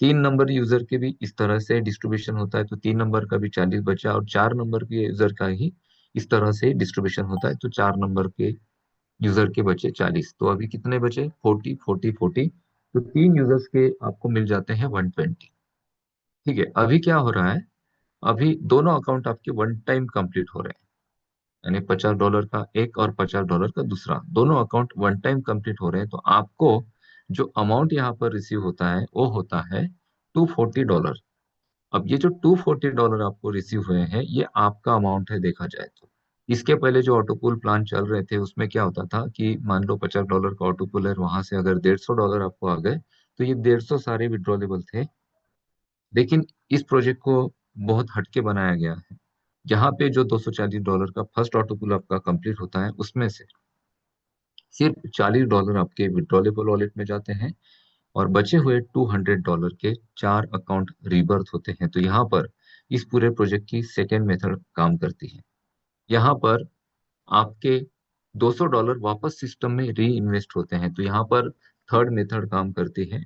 3 नंबर यूजर के भी इस तरह से डिस्ट्रीब्यूशन होता है, तो 3 नंबर का भी 40 बचा, और 4 नंबर के यूजर का ही इस तरह से डिस्ट्रीब्यूशन होता है, तो 4 नंबर के यूजर के बचे 40। तो अभी कितने बचे? 40 40 40। तो 3 यूजर्स के आपको मिल जाते हैं 120। ठीक है, अभी क्या हो रहा है? अभी दोनों अकाउंट आपके वन टाइम कंप्लीट हो रहे हैं, यानी $50 का एक और $50 का दूसरा, दोनों अकाउंट वन टाइम कंप्लीट हो रहे हैं। तो आपको जो अमाउंट यहाँ पर रिसीव होता है वो होता है $240। अब ये जो $240 आपको रिसीव हुए हैं, ये आपका अमाउंट है देखा जाए तो। इसके पहले जो ऑटोपूल प्लान चल रहे थे उसमें क्या होता था कि मान लो $50 का ऑटोपूल है, वहां से अगर $150 आपको आ गए तो ये 150 सारे विड्रॉलेबल थे। लेकिन इस प्रोजेक्ट को बहुत हटके बनाया गया है। जहाँ पे जो $240 का फर्स्ट ऑटोपूल आपका कंप्लीट होता है, उसमें से सिर्फ $40 आपके विड्रॉलेबल वॉलेट में जाते हैं, और बचे हुए $200 के 4 अकाउंट रीबर्थ होते हैं। तो यहाँ पर इस पूरे प्रोजेक्ट की सेकेंड मेथड काम करती है। यहाँ पर आपके $200 वापस सिस्टम में री इन्वेस्ट होते हैं। तो यहाँ पर थर्ड मेथड काम करती है,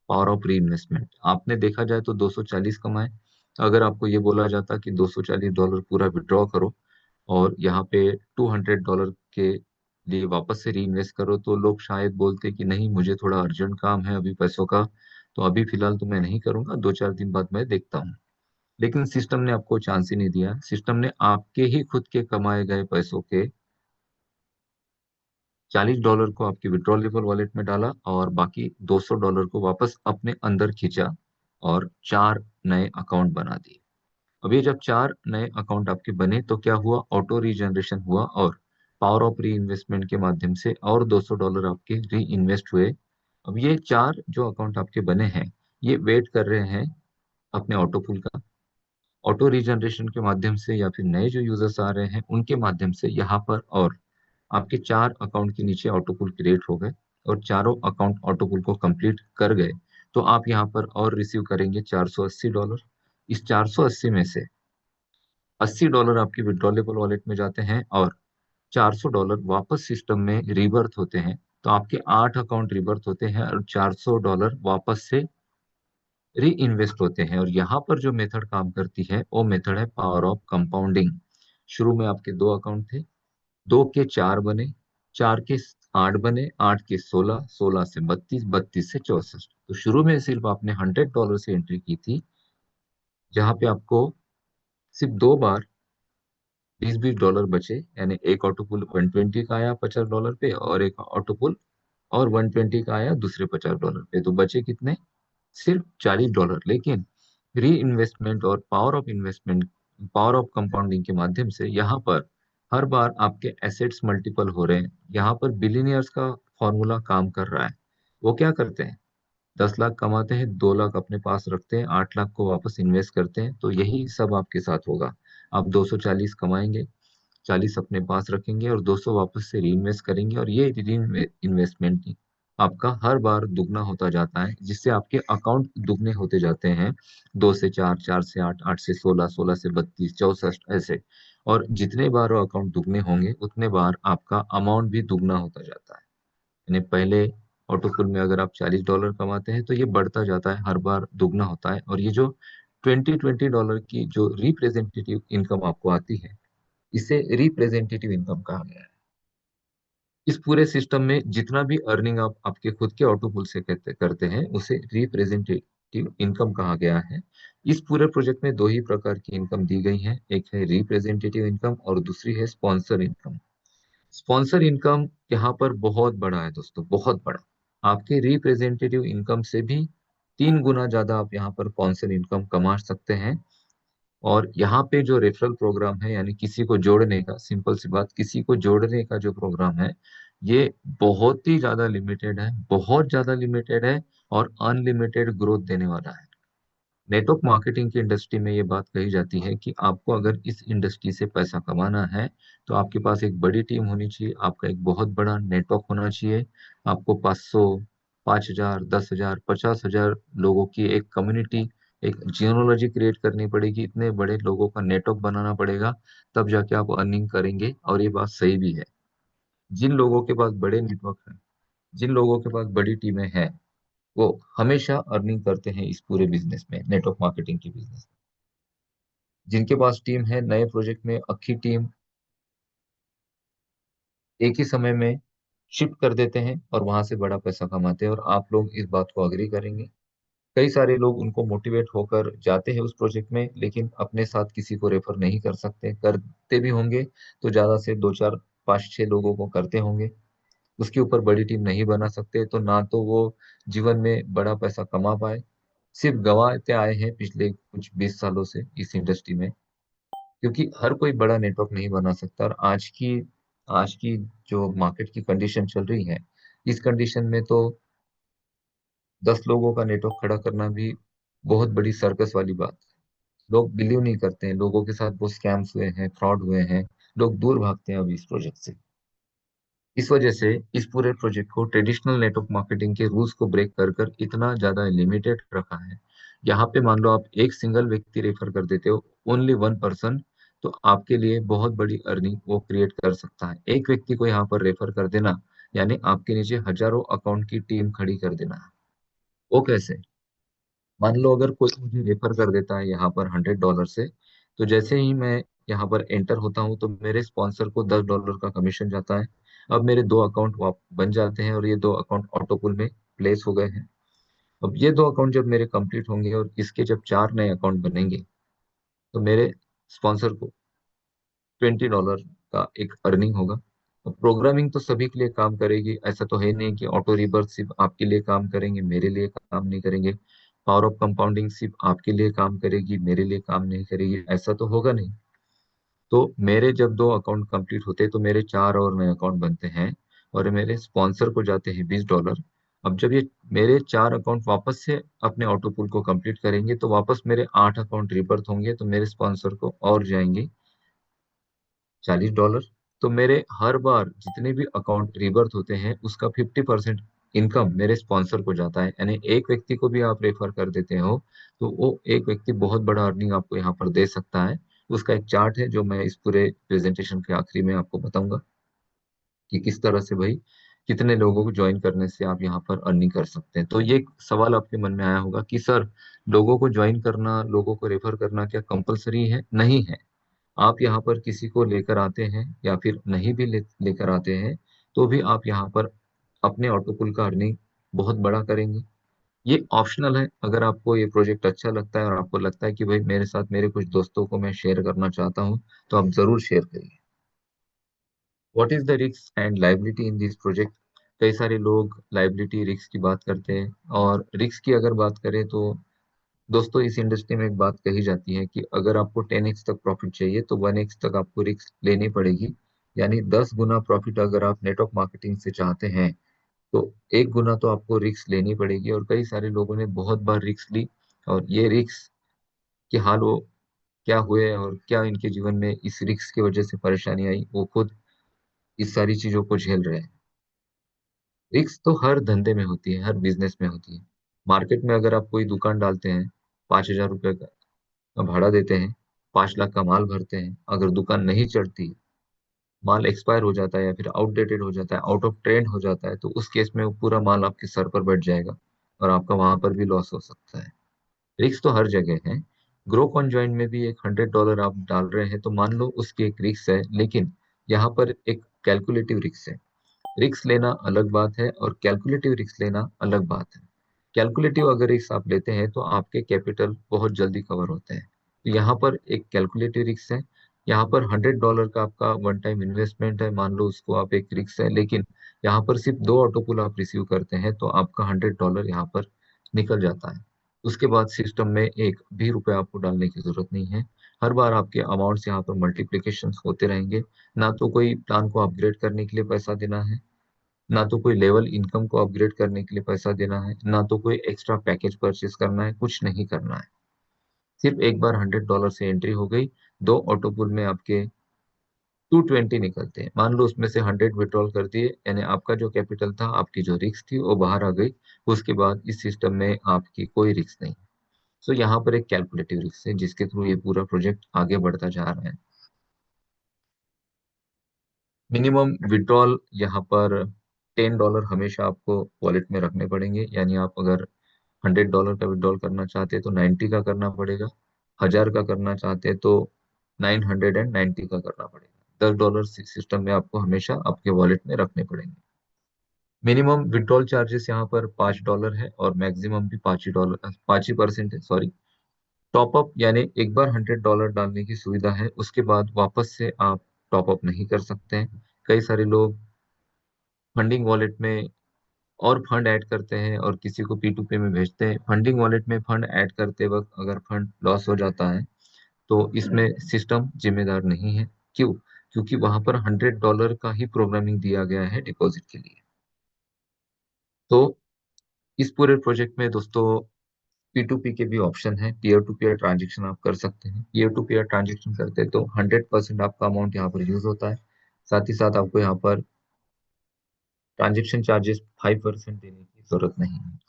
पावर ऑफ री इन्वेस्टमेंट। आपने देखा जाए तो 240 कमाए, अगर आपको ये बोला जाता कि $240 पूरा विड्रॉ करो और यहाँ पे $200 के लिए वापस से री इन्वेस्ट करो, तो लोग शायद बोलते कि नहीं, मुझे थोड़ा अर्जेंट काम है अभी पैसों का, तो अभी फिलहाल तो मैं नहीं करूंगा, 2-4 दिन बाद मैं देखता हूँ। लेकिन सिस्टम ने आपको चांस ही नहीं दिया। सिस्टम ने आपके ही खुद के कमाए गए पैसों के $40 को आपके विड्रॉलेबल वॉलेट में डाला और बाकी $200 को वापस अपने अंदर खींचा, और 4 नए अकाउंट बना दिए। अब ये जब 4 नए अकाउंट आपके बने तो क्या हुआ? ऑटो रीजनरेशन हुआ, और पावर ऑफ री इन्वेस्टमेंट के माध्यम से और $200 आपके री इन्वेस्ट हुए। अब ये 4 जो अकाउंट आपके बने हैं, ये वेट कर रहे हैं अपने ऑटो पुल का। ऑटो रीजनरेशन के माध्यम से या फिर नए जो यूजर्स आ रहे हैं उनके माध्यम से यहाँ पर, और आपके 4 अकाउंट के नीचे ऑटो पुल क्रिएट हो गए, और चारों अकाउंट ऑटो पुल को कंप्लीट कर गए। तो आप यहाँ पर और रिसीव करेंगे $480। इस 480 में से $80 आपके विड्रॉलेबल वॉलेट में जाते हैं, और $400 वापस सिस्टम में रिबर्थ होते हैं। तो आपके 8 अकाउंट रिबर्थ होते हैं और $400 वापस से री इन्वेस्ट होते हैं। और यहाँ पर जो मेथड काम करती है वो मेथड है पावर ऑफ कंपाउंडिंग। शुरू में आपके 2 अकाउंट थे, 2 के 4 बने, 4 के 8 बने, 8 के 16, 16 से 32, 32 से 64। तो शुरू में सिर्फ आपने $100 से एंट्री की थी, जहाँ पे आपको सिर्फ 2 बार $20-20 बचे, यानी एक ऑटो पुल 120 का आया $50 पे, और एक ऑटो पुल और 120 का आया दूसरे $50 पे। तो बचे कितने? सिर्फ $40। लेकिन री इन्वेस्टमेंट और power of investment, power of compounding के माध्यम से यहाँ पर हर बार आपके एसेट्स मल्टीपल हो रहे हैं। यहाँ पर बिलीनियर्स का फॉर्मूला काम कर रहा है। वो क्या करते हैं? 10 लाख कमाते हैं, 2 लाख अपने पास रखते हैं, 8 लाख को वापस इन्वेस्ट करते हैं। तो यही सब आपके साथ होगा। आप 240 कमाएंगे, 40 अपने पास रखेंगे और 200 वापस से री इन्वेस्ट करेंगे, और ये री इन्वेस्टमेंट आपका हर बार दुगना होता जाता है, जिससे आपके अकाउंट दुगने होते जाते हैं। 2 से 4, 4 से 8, 8 से 16, 16 से 32, 64 ऐसे। और जितने बार वो अकाउंट दुगने होंगे उतने बार आपका अमाउंट भी दुगना होता जाता है। यानी पहले ऑटो पुल में अगर आप $40 कमाते हैं तो ये बढ़ता जाता है, हर बार दुगना होता है। और ये जो $20-20 की जो रिप्रेजेंटेटिव इनकम आपको आती है, इसे रिप्रेजेंटेटिव इनकम कहा गया है। इस पूरे सिस्टम में जितना भी अर्निंग आप आपके खुद के ऑटो पुल से करते हैं, उसे रिप्रेजेंटेटिव इनकम कहा गया है। इस पूरे प्रोजेक्ट में 2 ही प्रकार की इनकम दी गई है, एक है रिप्रेजेंटेटिव इनकम और दूसरी है स्पॉन्सर इनकम। स्पॉन्सर इनकम यहाँ पर बहुत बड़ा है दोस्तों, बहुत बड़ा। आपके रिप्रेजेंटेटिव इनकम से भी 3 गुना ज्यादा आप यहाँ पर स्पॉन्सर इनकम कमा सकते हैं। और यहाँ पे जो रेफरल प्रोग्राम है, यानी किसी को जोड़ने का, सिंपल सी बात, किसी को जोड़ने का जो प्रोग्राम है, ये बहुत ही ज्यादा लिमिटेड है, बहुत ज्यादा लिमिटेड है, और अनलिमिटेड ग्रोथ देने वाला है। नेटवर्क मार्केटिंग की इंडस्ट्री में ये बात कही जाती है कि आपको अगर इस इंडस्ट्री से पैसा कमाना है तो आपके पास एक बड़ी टीम होनी चाहिए, आपका एक बहुत बड़ा नेटवर्क होना चाहिए। आपको 500, 5,000, 10,000, 50,000 लोगों की एक कम्युनिटी, एक जियोलॉजी क्रिएट करनी पड़ेगी, इतने बड़े लोगों का नेटवर्क बनाना पड़ेगा, तब जाके आप अर्निंग करेंगे। और ये बात सही भी है। जिन लोगों के पास बड़े नेटवर्क हैं, जिन लोगों के पास बड़ी टीमें हैं, वो हमेशा अर्निंग करते हैं इस पूरे बिजनेस में, नेटवर्क मार्केटिंग की बिजनेस। जिनके पास टीम है, नए प्रोजेक्ट में अक्खी टीम एक ही समय में शिफ्ट कर देते हैं और वहां से बड़ा पैसा कमाते हैं, और आप लोग इस बात को अग्री करेंगे। कई सारे लोग उनको मोटिवेट होकर जाते हैं उस प्रोजेक्ट में, लेकिन अपने साथ किसी को रेफर नहीं कर सकते, करते भी होंगे तो ज्यादा से दो चार, पाँच छह लोगों को करते होंगे। उसके ऊपर बड़ी टीम नहीं बना सकते, तो ना तो वो जीवन में बड़ा पैसा कमा पाए, सिर्फ गंवाते आए हैं पिछले कुछ 20 सालों से इस इंडस्ट्री में। क्योंकि हर कोई बड़ा नेटवर्क नहीं बना सकता, और आज की जो मार्केट की कंडीशन चल रही है, इस कंडीशन में तो 10 लोगों का नेटवर्क खड़ा करना भी बहुत बड़ी सर्कस वाली बात है। लोग बिलीव नहीं करते हैं, लोगों के साथ बहुत स्कैम्स हुए हैं, फ्रॉड हुए हैं, लोग दूर भागते हैं अभी इस प्रोजेक्ट से। इस वजह से इस पूरे प्रोजेक्ट को ट्रेडिशनल नेटवर्क मार्केटिंग के रूल्स को ब्रेक कर कर इतना ज्यादा लिमिटेड रखा है। यहाँ पे मान लो आप एक सिंगल व्यक्ति रेफर कर देते हो, ओनली वन पर्सन, तो आपके लिए बहुत बड़ी अर्निंग वो क्रिएट कर सकता है। एक व्यक्ति को यहाँ पर रेफर कर देना, यानी आपके नीचे हजारों अकाउंट की टीम खड़ी कर देना। वो कैसे? मान लो अगर कोई मुझे रेफर कर देता है यहाँ पर $100 से, तो जैसे ही मैं यहाँ पर एंटर होता हूँ तो मेरे स्पॉन्सर को $10 का कमीशन जाता है। अब मेरे दो अकाउंट बन जाते हैं, और ये दो अकाउंट ऑटोपुल में प्लेस हो गए हैं। अब ये दो अकाउंट जब मेरे कंप्लीट होंगे और इसके जब चार नए अकाउंट बनेंगे, तो मेरे स्पॉन्सर को $20 का एक अर्निंग होगा। अब प्रोग्रामिंग तो सभी के लिए काम करेगी, ऐसा तो है नहीं कि ऑटो रिवर्स सिर्फ आपके लिए काम करेंगे, मेरे लिए काम नहीं करेंगे। पावर ऑफ कंपाउंडिंग सिर्फ आपके लिए काम करेगी, मेरे लिए काम नहीं करेगी, ऐसा तो होगा नहीं। तो मेरे जब दो अकाउंट कंप्लीट होते हैं तो मेरे चार और नए अकाउंट बनते हैं, और मेरे स्पॉन्सर को जाते हैं $20। अब जब ये मेरे चार अकाउंट वापस से अपने ऑटो पुल को कंप्लीट करेंगे, तो वापस मेरे 8 अकाउंट रिबर्थ होंगे, तो मेरे स्पॉन्सर को और जाएंगे $40। तो मेरे हर बार जितने भी अकाउंट रिबर्थ होते हैं उसका 50% इनकम मेरे स्पॉन्सर को जाता है। यानी एक व्यक्ति को भी आप रेफर कर देते हो तो वो एक व्यक्ति बहुत बड़ा अर्निंग आपको यहाँ पर दे सकता है। उसका एक चार्ट है जो मैं इस पूरे प्रेजेंटेशन के आखिरी में आपको बताऊंगा कि किस तरह से भाई कितने लोगों को ज्वाइन करने से आप यहाँ पर अर्निंग कर सकते हैं। तो ये एक सवाल आपके मन में आया होगा कि सर, लोगों को ज्वाइन करना, लोगों को रेफर करना क्या कंपलसरी है? नहीं है। आप यहाँ पर किसी को लेकर आते हैं या फिर नहीं भी लेकर आते हैं, तो भी आप यहाँ पर अपने ऑटो पुल का अर्निंग बहुत बड़ा करेंगे। ये ऑप्शनल है। अगर आपको ये प्रोजेक्ट अच्छा लगता है और आपको लगता है कि भाई मेरे साथ मेरे कुछ दोस्तों को मैं शेयर करना चाहता हूँ, तो आप जरूर शेयर करिए। What is the risk and liability in this project? कई सारे लोग लाइबिलिटी रिस्क की बात करते हैं, और रिस्क की अगर बात करें तो दोस्तों, इस इंडस्ट्री में एक बात कही जाती है कि अगर आपको 10x तक प्रॉफिट चाहिए तो 1x तक आपको रिस्क लेनी पड़ेगी। यानी 10 गुना प्रॉफिट अगर आप नेटवर्क मार्केटिंग से चाहते हैं, तो 1 गुना तो आपको रिस्क लेनी पड़ेगी। और कई सारे लोगों ने बहुत बार रिस्क ली, और ये रिस्क के हाल वो क्या हुए और क्या इनके जीवन में इस रिस्क की वजह से परेशानी आई, वो खुद इस सारी चीजों को झेल रहे हैं। रिस्क तो हर धंधे में होती है, हर बिजनेस में होती है। मार्केट में अगर आप कोई दुकान डालते हैं, 5,000 रुपये का भाड़ा देते हैं, 5 लाख का माल भरते हैं, अगर दुकान नहीं चढ़ती, माल एक्सपायर हो जाता है या फिर आउटडेटेड हो जाता है, आउट ऑफ ट्रेंड हो जाता है, तो उस केस में वो पूरा माल आपके सर पर बैठ जाएगा, और आपका वहां पर भी लॉस हो सकता है। रिस्क तो हर जगह है। ग्रो कॉन्जॉइंट में भी एक $100 आप डाल रहे हैं, तो मान लो उसकी एक रिस्क है, लेकिन यहाँ पर एक कैलकुलेटिव रिस्क है। रिस्क लेना अलग बात है और कैलकुलेटिव रिस्क लेना अलग बात है। कैलकुलेटिव अगर रिस्क आप लेते हैं तो आपके कैपिटल बहुत जल्दी कवर होते हैं। तो यहाँ पर एक कैलकुलेटिव रिस्क है। यहाँ पर $100 का आपका वन टाइम इन्वेस्टमेंट है, मान लो उसको आप एक रिस्क है, लेकिन यहाँ पर सिर्फ दो ऑटो पुल आप रिसीव करते हैं तो आपका $100 यहाँ पर निकल जाता है। उसके बाद सिस्टम में एक भी रुपया आपको डालने की जरूरत नहीं है। हर बार आपके अमाउंट्स यहाँ पर मल्टीप्लिकेशन होते रहेंगे। ना तो कोई प्लान को अपग्रेड करने के लिए पैसा देना है, ना तो कोई लेवल इनकम को अपग्रेड करने के लिए पैसा देना है, ना तो कोई एक्स्ट्रा पैकेज परचेज करना है, कुछ नहीं करना है। सिर्फ एक बार $100 से एंट्री हो गई, दो ऑटो पुल में आपके 220 निकलते हैं। मान लो उसमें से 100 विड्रॉल कर दिए, यानी आपका जो कैपिटल था, आपकी जो रिस्क थी वो बाहर आ गई। उसके बाद इस सिस्टम में आपकी कोई रिस्क नहीं। सो यहाँ पर एक कैलकुलेटिव रिस्क है जिसके थ्रू ये पूरा प्रोजेक्ट आगे बढ़ता जा रहा है। मिनिमम विड्रॉल यहाँ पर $10 हमेशा आपको वॉलेट में रखने पड़ेंगे, यानी आप अगर $100 का विड्रॉल करना चाहते हैं तो 90 का करना पड़ेगा। 1000 का करना चाहते हैं तो 990 का करना पड़ेगा। $10 सिस्टम में आपको हमेशा आपके वॉलेट में रखने पड़ेंगे। मिनिमम विड्रॉल चार्जेस यहाँ पर $5 है और मैक्सिमम भी $5 5% है, सॉरी। टॉपअप यानी एक बार $100 डालने की सुविधा है, उसके बाद वापस से आप टॉपअप नहीं कर सकते हैं। कई सारे लोग फंडिंग वॉलेट में और फंड ऐड करते हैं और किसी को P2P में भेजते हैं। फंडिंग वॉलेट में फंड ऐड करते वक्त अगर फंड लॉस हो जाता है तो इसमें सिस्टम जिम्मेदार नहीं है। क्यों? क्योंकि वहां पर $100 का ही प्रोग्रामिंग दिया गया है डिपॉजिट के लिए। तो इस पूरे प्रोजेक्ट में दोस्तों P2P के भी ऑप्शन है, पीयर टू पीयर ट्रांजेक्शन आप कर सकते हैं। पीयर टू पीयर ट्रांजेक्शन करते हैं तो 100% आपका अमाउंट यहाँ पर यूज होता है। साथ ही साथ आपको यहाँ पर ट्रांजेक्शन चार्जेस 5% देने की जरूरत नहीं है।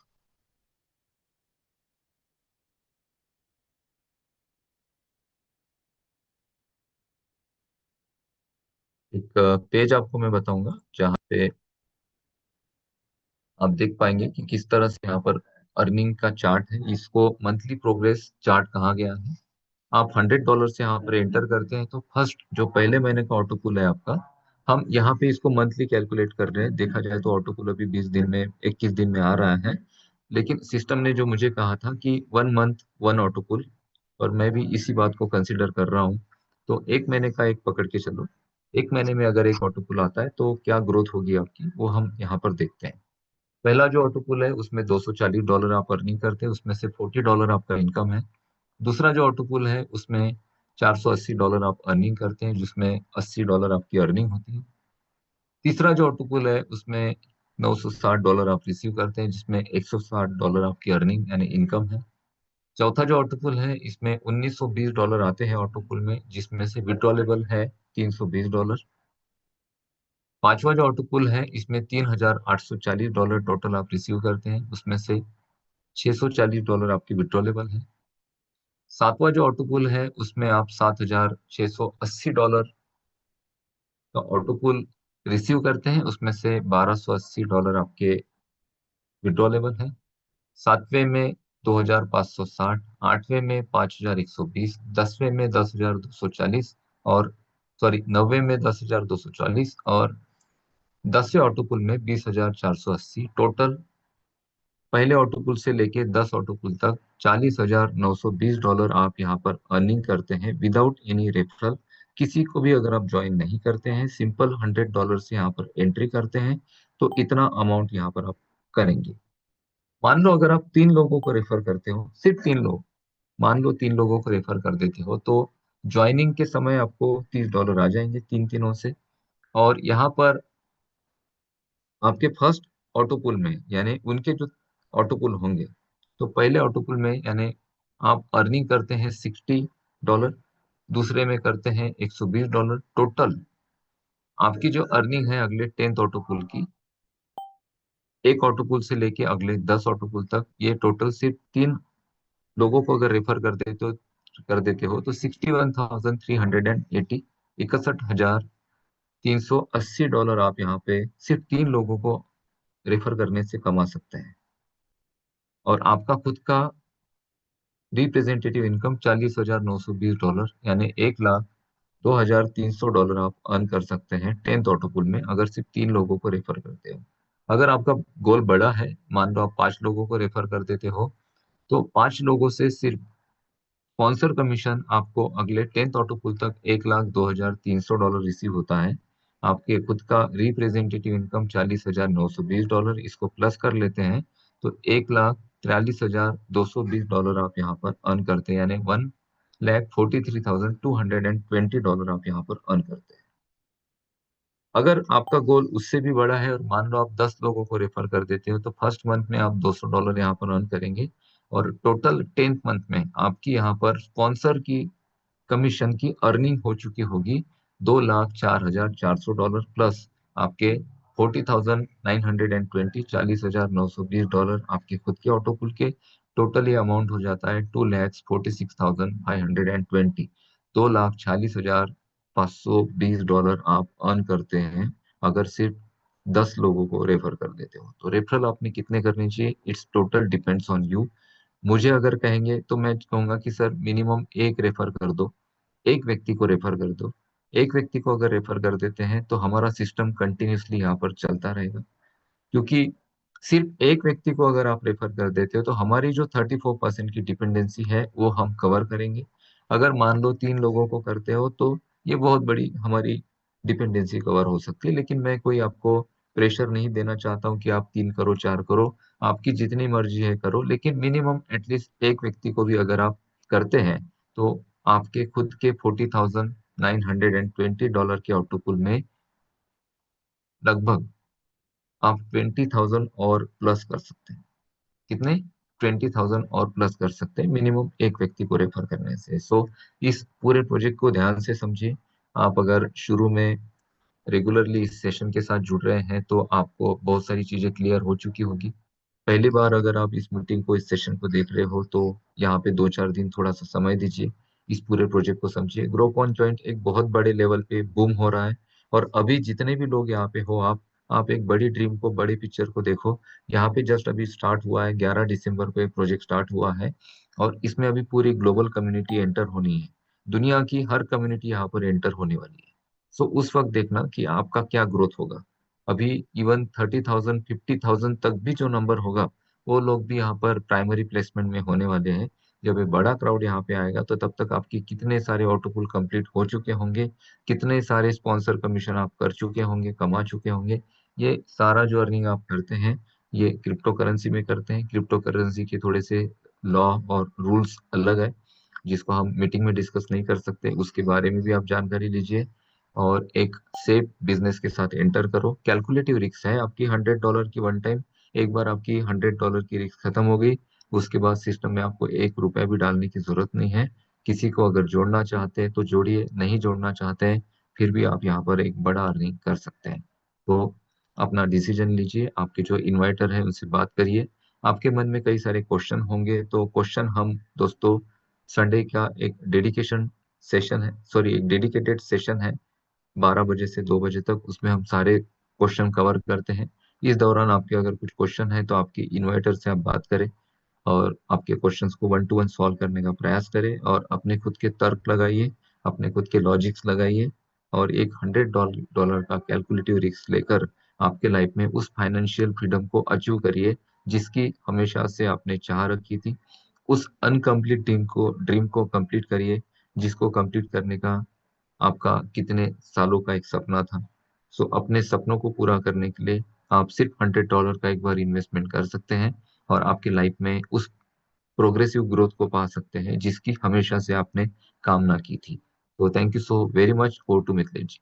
एक पेज आपको मैं बताऊंगा जहाँ पे आप देख पाएंगे कि किस तरह से यहाँ पर अर्निंग का चार्ट है। इसको मंथली प्रोग्रेस चार्ट कहा गया है। आप $100 से यहाँ पर एंटर करते हैं तो फर्स्ट जो पहले महीने का ऑटो पुल है आपका, हम यहाँ पे इसको मंथली कैलकुलेट कर रहे हैं। देखा जाए तो ऑटो पुल अभी 20 दिन में, 21 दिन में आ रहा है, लेकिन सिस्टम ने जो मुझे कहा था कि 1 मंथ 1 ऑटो पुल, और मैं भी इसी बात को कंसिडर कर रहा हूँ। तो एक महीने का एक पकड़ के चलो, एक महीने में अगर एक ऑटो पुल आता है तो क्या ग्रोथ होगी आपकी, वो हम यहाँ पर देखते हैं। पहला जो ऑटो पुल है उसमें $240 आप अर्निंग करते हैं, उसमें से $40 आपका इनकम है। दूसरा जो ऑटो पुल है उसमें $480 आप अर्निंग करते हैं, जिसमें $80 आपकी अर्निंग होती है। तीसरा जो ऑटो पुल है उसमें $960 आप रिसीव करते हैं, जिसमें $160 आपकी अर्निंग यानी इनकम है। चौथा जो ऑटो पुल है इसमें $1920 आते हैं ऑटो पुल में, जिसमें से विड्रॉलेबल है $320। पांचवा जो ऑटो पुल है इसमें $3840 टोटल आप रिसीव करते हैं, उसमें से $640 आपकी विड्रॉलेबल है। सातवां जो ऑटो पुल है उसमें आप $7680 का ऑटो पुल रिसीव करते हैं, उसमें से $1280 आपके विड्रॉलेबल है। सातवें में 2560, आठवें में 5120, 10वें में 10240, और सॉरी, नौवे में 10240, और 10वें ऑटो पुल में 20480। टोटल पहले ऑटो पुल से लेके 10 ऑटो पुल तक $40,920 आप यहाँ पर अर्निंग करते हैं विदाउट एनी रेफरल। किसी को भी अगर आप ज्वाइन नहीं करते हैं, सिंपल $100 से यहाँ पर एंट्री करते हैं तो इतना अमाउंट यहाँ पर आप करेंगे। मान लो अगर आप 3 लोगों को रेफर करते हो, सिर्फ 3 लोग, मान लो 3 लोगों को रेफर कर देते हो तो ज्वाइनिंग के समय आपको $30 आ जाएंगे तीन तीनों से। और यहाँ पर आपके फर्स्ट ऑटो पुल में, यानी उनके जो ऑटो पुल होंगे, तो पहले ऑटो पुल में यानी आप अर्निंग करते हैं $60, दूसरे में करते हैं $120। टोटल आपकी जो अर्निंग है अगले 10th ऑटो पुल की, एक ऑटो पुल से लेके अगले 10 ऑटो पुल तक, ये टोटल सिर्फ 3 लोगों को अगर रेफर कर देते हो तो 61,380, $61,380 आप यहाँ पे सिर्फ 3 लोगों को रेफर करने से कमा सकते हैं। और आपका खुद का रिप्रेजेंटेटिव इनकम $40,920, यानी 1,02,300 आप अर्न कर सकते हैं 10th ऑटो पुल में, अगर सिर्फ 3 लोगों को रेफर करते हो। अगर आपका गोल बड़ा है, मान लो आप 5 लोगों को रेफर कर देते हो, तो 5 लोगों से सिर्फ स्पॉन्सर कमीशन आपको अगले 10th ऑटो पुल तक $1,02,300 रिसीव होता है। आपके खुद का रिप्रेजेंटेटिव इनकम $40,920, इसको प्लस कर लेते हैं तो $1,43,220 आप यहाँ पर अर्न करते हैं, यानी $1,43,220 आप यहाँ पर अर्न करते हैं। अगर आपका गोल उससे भी बड़ा है और मान लो आप 10 लोगों को रेफर कर देते हो तो फर्स्ट मंथ में आप $200 यहाँ पर अर्न करेंगे, और टोटल 10th मंथ में आपकी यहाँ पर स्पॉन्सर की कमीशन की अर्निंग हो चुकी होगी $2,04,400 प्लस आपके 40,920 $40,920 आपके खुद के ऑटो पुल के। टोटल ये अमाउंट हो जाता है 2,46,520। $2,46,520 आप अर्न करते हैं अगर सिर्फ 10 लोगों को रेफर कर देते हो। तो रेफरल आपने कितने करने चाहिए, it's total depends on you. मुझे अगर कहेंगे तो मैं कहूंगा कि सर मिनिमम एक रेफर कर दो, एक व्यक्ति को रेफर कर दो। एक व्यक्ति को अगर रेफर कर देते हैं तो हमारा सिस्टम कंटिन्यूअसली यहाँ पर चलता रहेगा, क्योंकि सिर्फ एक व्यक्ति को अगर आप रेफर कर देते हो तो हमारी जो 34% की डिपेंडेंसी है वो हम कवर करेंगे। अगर मान लो 3 लोगों को करते हो तो ये बहुत बड़ी हमारी डिपेंडेंसी कवर हो सकती है, लेकिन मैं कोई आपको प्रेशर नहीं देना चाहता हूँ कि आप 3 करो 4 करो, आपकी जितनी मर्जी है करो, लेकिन मिनिमम एटलीस्ट एक व्यक्ति को भी अगर आप करते हैं तो आपके खुद के $40,920 के आउटपुट में लगभग आप 20,000 और प्लस कर सकते हैं। कितने? 20,000 और प्लस कर सकते हैं मिनिमम एक व्यक्ति को रेफर करने से। सो इस पूरे प्रोजेक्ट को ध्यान से समझिए। आप अगर शुरू में रेगुलरली इस सेशन के साथ जुड़ रहे हैं तो आपको बहुत सारी चीजें क्लियर हो चुकी होगी। पहली बार अगर आप इस मीटिंग को, इस सेशन को देख रहे हो तो यहाँ पे 2-4 दिन थोड़ा सा समय दीजिए, इस पूरे प्रोजेक्ट को समझिए। ग्रुप ऑन जॉइंट एक बहुत बड़े लेवल पे बूम हो रहा है, और अभी जितने भी लोग यहाँ पे हो आप एक बड़ी ड्रीम को, बड़ी पिक्चर को देखो। यहाँ पे जस्ट अभी स्टार्ट हुआ है, 11 दिसंबर को एक प्रोजेक्ट स्टार्ट हुआ है, और इसमें अभी पूरी ग्लोबल कम्युनिटी एंटर होनी है। दुनिया की हर कम्युनिटी यहाँ पर एंटर होने वाली है। सो उस वक्त देखना कि आपका क्या ग्रोथ होगा। अभी इवन 30,000 50,000 तक भी जो नंबर होगा, वो लोग भी यहाँ पर प्राइमरी प्लेसमेंट में होने वाले हैं। जब ये बड़ा क्राउड यहाँ पे आएगा तो तब तक आपकी कितने सारे ऑटो पुल कंप्लीट हो चुके होंगे, कितने सारे स्पॉन्सर कमीशन आप कर चुके होंगे, कमा चुके होंगे। ये सारा जो अर्निंग आप करते हैं ये क्रिप्टो करेंसी में करते हैं। क्रिप्टो करेंसी के थोड़े से लॉ और रूल्स अलग है, जिसको हम मीटिंग में डिस्कस नहीं कर सकते, उसके बारे में भी आप जानकारी लीजिए। और एक सेफ बिजनेस के साथ एंटर करो। कैलकुलेटिव रिस्क है आपकी $100 की वन टाइम। एक बार आपकी $100 की रिस्क खत्म हो गई, उसके बाद सिस्टम में आपको ₹1 भी डालने की जरूरत नहीं है। किसी को अगर जोड़ना चाहते हैं तो जोड़िए, नहीं जोड़ना चाहते हैं फिर भी आप यहाँ पर एक बड़ा अर्निंग कर सकते हैं। तो अपना डिसीजन लीजिए, आपके जो इन्वाइटर है उनसे बात करिए। आपके मन में कई सारे क्वेश्चन होंगे, तो क्वेश्चन हम दोस्तों संडे का एक डेडिकेशन सेशन है, सॉरी एक डेडिकेटेड सेशन है 12 बजे से 2 बजे तक, उसमें हम सारे क्वेश्चन कवर करते हैं। इस दौरान आपके अगर कुछ क्वेश्चन है तो आपके इन्वर्टर से आप बात करें और आपके क्वेश्चंस को 1 to 1 सॉल्व करने का प्रयास करें, और अपने खुद के तर्क लगाइए, अपने खुद के लॉजिक्स लगाइए, और एक $100 का कैलकुलेटिव रिस्क लेकर आपके लाइफ में उस फाइनेंशियल फ्रीडम को अचीव करिए जिसकी हमेशा से आपने चाह रखी थी। उस अनकम्प्लीट ड्रीम को कंप्लीट करिए, जिसको कंप्लीट करने का आपका कितने सालों का एक सपना था। सो अपने सपनों को पूरा करने के लिए आप सिर्फ $100 का एक बार इन्वेस्टमेंट कर सकते हैं, और आपकी लाइफ में उस प्रोग्रेसिव ग्रोथ को पा सकते हैं जिसकी हमेशा से आपने कामना की थी। तो thank you so very much for to Mithilesh ji.